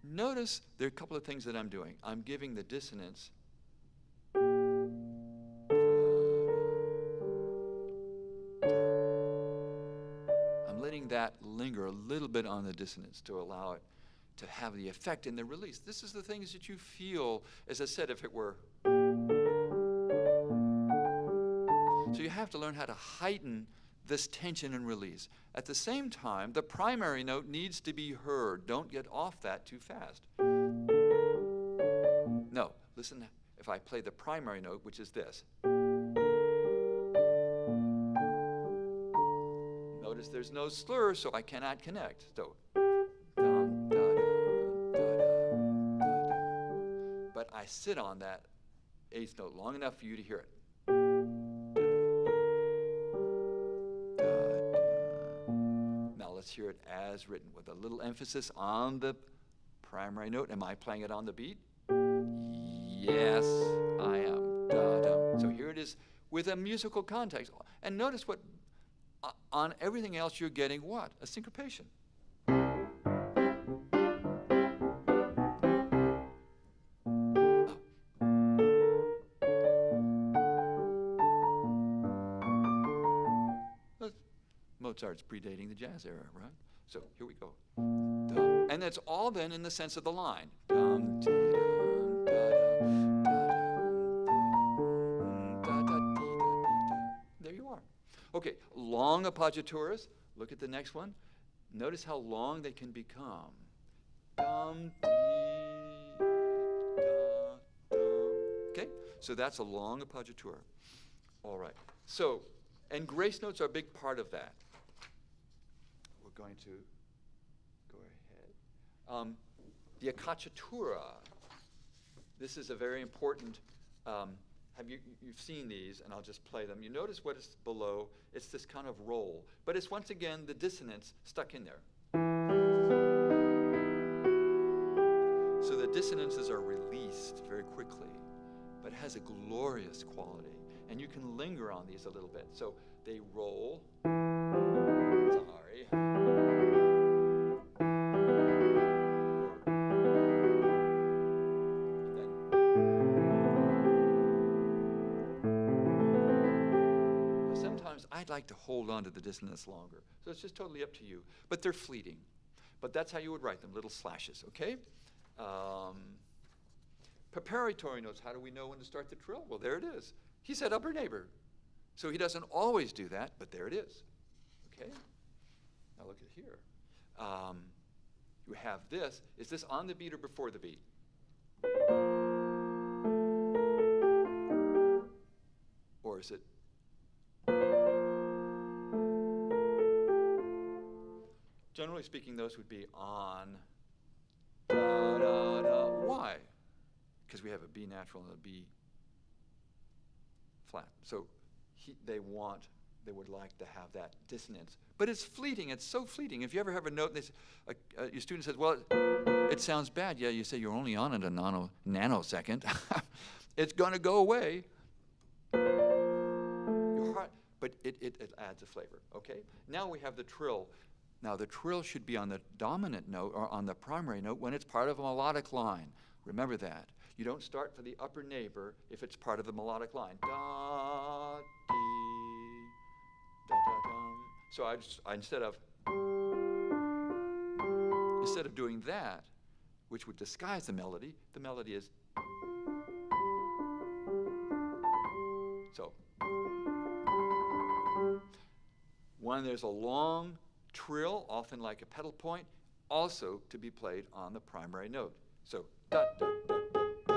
Notice there are a couple of things that I'm doing. I'm giving the dissonance. I'm letting that linger a little bit on the dissonance to allow it to have the effect in the release. This is the things that you feel, as I said, if it were. So you have to learn how to heighten this tension and release. At the same time, the primary note needs to be heard. Don't get off that too fast. No, listen, if I play the primary note, which is this. Notice there's no slur, so I cannot connect. So, dum, da, da, da, da, da. But I sit on that eighth note long enough for you to hear it. Let's hear it as written with a little emphasis on the primary note. Am I playing it on the beat? Yes, I am. Da, da. So here it is with a musical context. And notice what, on everything else, you're getting what? A syncopation. Mozart's predating the jazz era, right? So here we go. Dum. And it's all then in the sense of the line. Dum, dee, dum, da, da, da, da, dee, da, dee, da. There you are. Okay, long appoggiaturas. Look at the next one. Notice how long they can become. Dum, dee, da, dum. Okay, so that's a long appoggiatura. All right. So, and grace notes are a big part of that. Going to go ahead. The accacciatura. This is a very important. You've seen these, and I'll just play them. You notice what is below. It's this kind of roll, but it's once again the dissonance stuck in there. So the dissonances are released very quickly, but it has a glorious quality, and you can linger on these a little bit. So they roll. Sorry. I'd like to hold on to the dissonance longer. So it's just totally up to you. But they're fleeting. But that's how you would write them, little slashes, okay? Preparatory notes, how do we know when to start the trill? Well, there it is. He said upper neighbor. So he doesn't always do that, but there it is, okay? Now look at here. You have this. Is this on the beat or before the beat? Or is it? Generally speaking, those would be on, da, da, da. Why? Because we have a B natural and a B flat. So they would like to have that dissonance. But it's fleeting. It's so fleeting. If you ever have a note, and your student says, well, it sounds bad. Yeah, you say you're only on it a nanosecond. It's going to go away. Your heart, but it adds a flavor, okay? Now we have the trill. Now the trill should be on the dominant note or on the primary note when it's part of a melodic line. Remember that. You don't start for the upper neighbor if it's part of the melodic line. Da, dee, da, da, dum. So instead of doing that, which would disguise the melody is. So when there's a long trill, often like a pedal point, also to be played on the primary note. So da da da da da.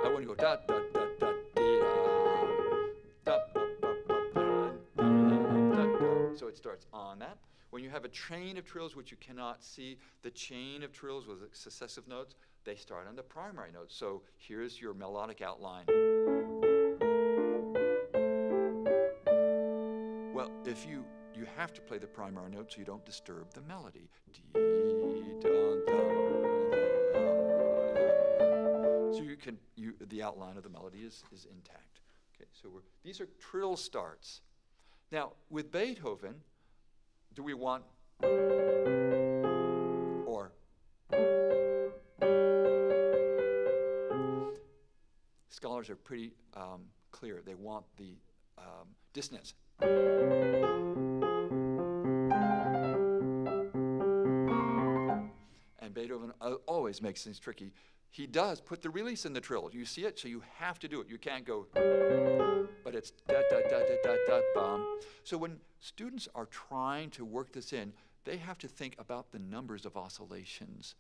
I want to go da da da da dee da da ba ba ba da da. So it starts on that. When you have a chain of trills which you cannot see, the chain of trills with successive notes, they start on the primary note. So here's your melodic outline. Well, if you have to play the primary note so you don't disturb the melody. Dee, dun, dun, dun. So the outline of the melody is intact. Okay, so these are trill starts. Now, with Beethoven, do we want or? Scholars are pretty clear. They want the dissonance. And Beethoven always makes things tricky. He does put the release in the trill. You see it, so you have to do it. You can't go, but it's da da da da da da bum. So when students are trying to work this in, they have to think about the numbers of oscillations.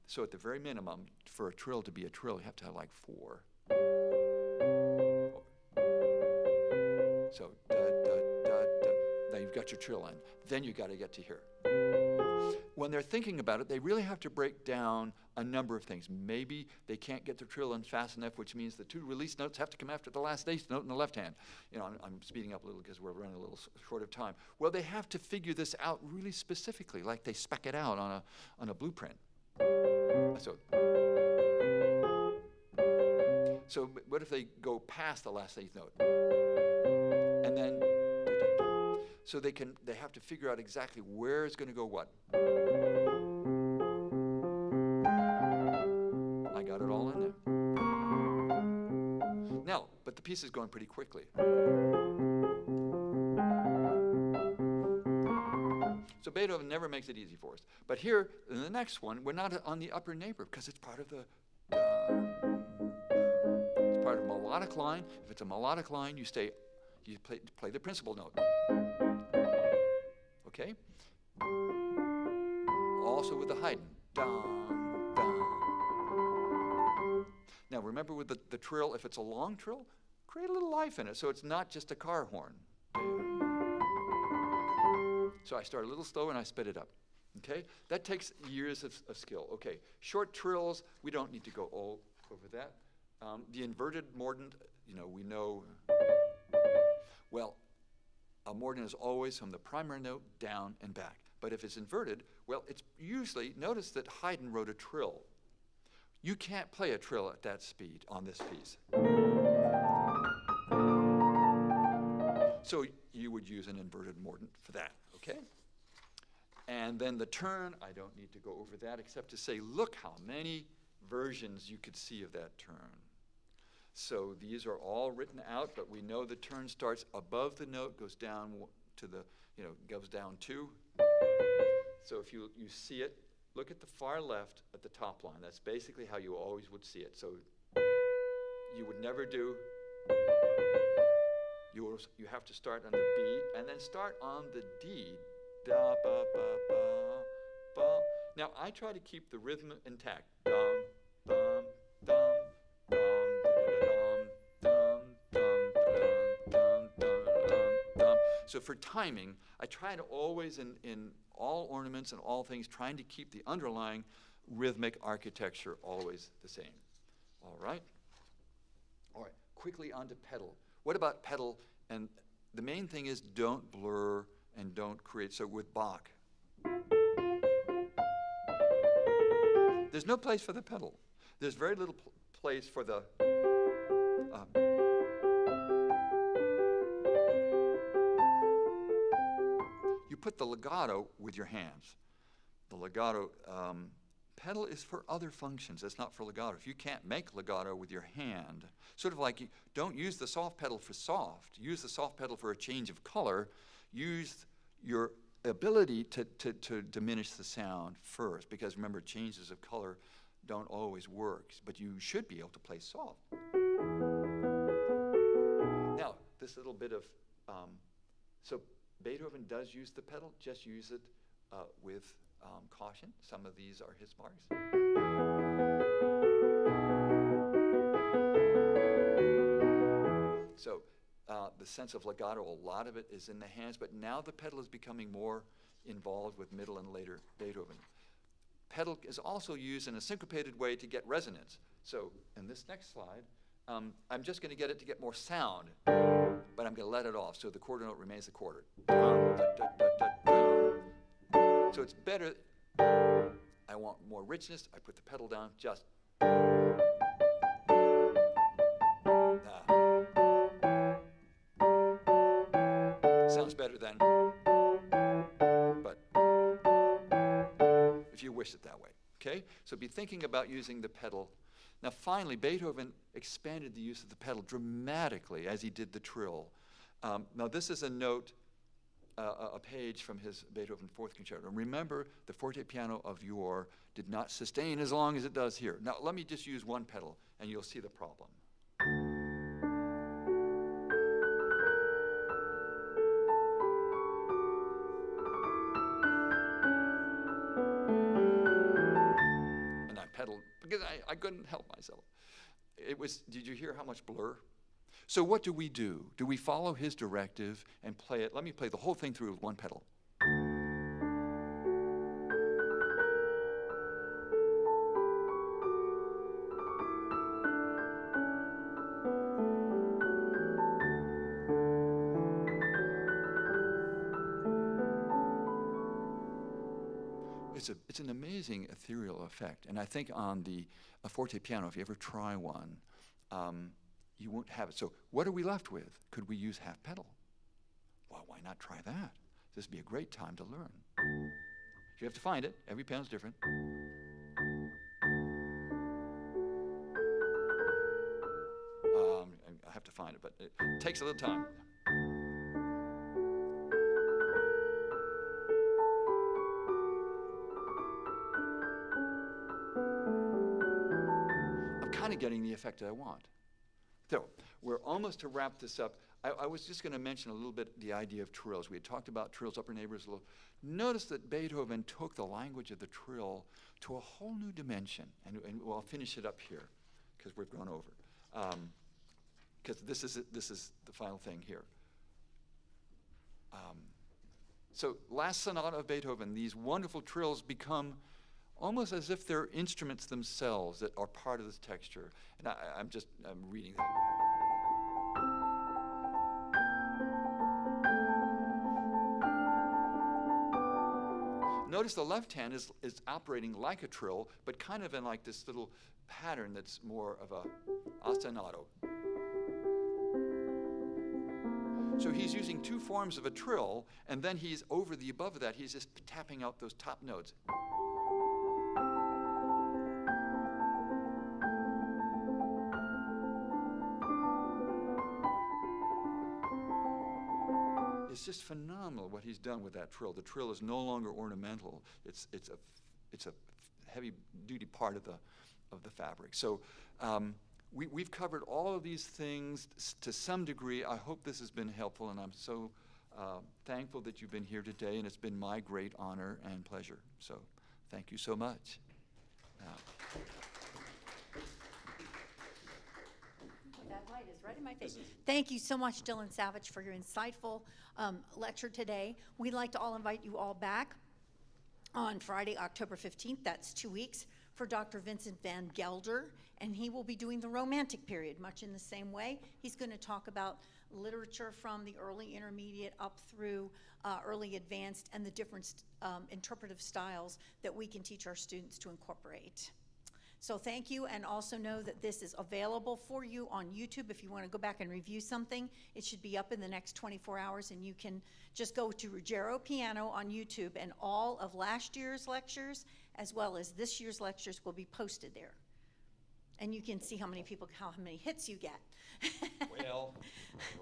So at the very minimum, for a trill to be a trill, you have to have like 4. So da da da da. Now you've got your trill in. Then you got to get to here. When they're thinking about it, they really have to break down a number of things. Maybe they can't get the trill in fast enough, which means the 2 release notes have to come after the last eighth note in the left hand. You know, I'm speeding up a little because we're running a little short of time. Well, they have to figure this out really specifically, like they spec it out on a blueprint. So what if they go past the last eighth note? And then, so they have to figure out exactly where it's going to go what. I got it all in there. Now, but the piece is going pretty quickly. So Beethoven never makes it easy for us. But here, in the next one, we're not on the upper neighbor because it's part of the it's part of a melodic line. If it's a melodic line, you play the principal note. Okay? Also with the Haydn. Dun, dun. Now remember with the trill, if it's a long trill, create a little life in it so it's not just a car horn. So I start a little slower and I sped it up. Okay? That takes years of skill. Okay, short trills, we don't need to go all over that. The inverted mordant, we know, well, a mordant is always from the primary note down and back. But if it's inverted, well, it's usually, notice that Haydn wrote a trill. You can't play a trill at that speed on this piece. So you would use an inverted mordant for that, okay? And then the turn, I don't need to go over that except to say, look how many versions you could see of that turn. So these are all written out, but we know the turn starts above the note, goes down to the, goes down 2. So if you see it, look at the far left at the top line. That's basically how you always would see it. So you would never do, you have to start on the B and then start on the D. Da, ba, ba, ba, ba. Now I try to keep the rhythm intact. Dum, dum, dum, dum, dum, dum, dum, dum, dum, dum. So for timing, I try to always, in all ornaments and all things, trying to keep the underlying rhythmic architecture always the same. All right? All right, quickly on to pedal. What about pedal? And the main thing is don't blur and don't create. So with Bach, there's no place for the pedal. There's very little place for the you put the legato with your hands. The legato pedal is for other functions. It's not for legato. If you can't make legato with your hand, sort of like you don't use the soft pedal for soft. Use the soft pedal for a change of color. Use your ability to diminish the sound first, because remember, changes of color don't always work, but you should be able to play soft. Now, this little bit of, so Beethoven does use the pedal, just use it with caution. Some of these are his marks. So the sense of legato, a lot of it is in the hands, but now the pedal is becoming more involved with middle and later Beethoven. Pedal is also used in a syncopated way to get resonance. So in this next slide, I'm just going to get it to get more sound, but I'm going to let it off so the quarter note remains the quarter. So it's better. I want more richness. I put the pedal down just. Sounds better then, but if you wish it that way, okay? So be thinking about using the pedal. Now finally, Beethoven expanded the use of the pedal dramatically as he did the trill. Now this is a note, a page from his Beethoven Fourth Concerto. And remember, the forte piano of yore did not sustain as long as it does here. Now let me just use one pedal and you'll see the problem. Pedal, because I couldn't help myself. It was, did you hear how much blur? So what do? Do we follow his directive and play it? Let me play the whole thing through with one pedal. It's an amazing ethereal effect, and I think on the forte piano, if you ever try one, you won't have it. So what are we left with? Could we use half pedal? Well, why not try that? This would be a great time to learn. You have to find it. Every piano's different. I have to find it, but it takes a little time. Kind of getting the effect that I want. So we're almost to wrap this up. I was just going to mention a little bit the idea of trills. We had talked about trills, upper neighbors a little. Notice that Beethoven took the language of the trill to a whole new dimension, and I'll finish it up here because we've gone over. Because this is the final thing here. So last sonata of Beethoven, these wonderful trills become almost as if they're instruments themselves that are part of this texture. And I'm reading that. Notice the left hand is operating like a trill, but kind of in like this little pattern that's more of a ostinato. So he's using two forms of a trill, and then he's over the above of that, he's just tapping out those top notes. It's just phenomenal what he's done with that trill. The trill is no longer ornamental. It's a heavy-duty part of the fabric. So we've covered all of these things to some degree. I hope this has been helpful, and I'm so thankful that you've been here today, and it's been my great honor and pleasure. So thank you so much. That light is right in my face. Thank you so much, Dylan Savage, for your insightful lecture today. We'd like to all invite you all back on Friday, October 15th. That's 2 weeks, for Dr. Vincent Van Gelder, and he will be doing the Romantic period, much in the same way. He's going to talk about literature from the early intermediate up through early advanced and the different interpretive styles that we can teach our students to incorporate. So thank you, and also know that this is available for you on YouTube. If you want to go back and review something, it should be up in the next 24 hours, and you can just go to Ruggero Piano on YouTube, and all of last year's lectures, as well as this year's lectures, will be posted there. And you can see how many hits you get. Well, all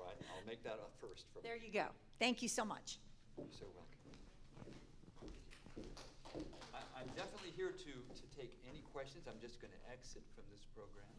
right, I'll make that a first for me. There you go. Thank you so much. You're so welcome. I'm definitely here to take any questions. I'm just going to exit from this program.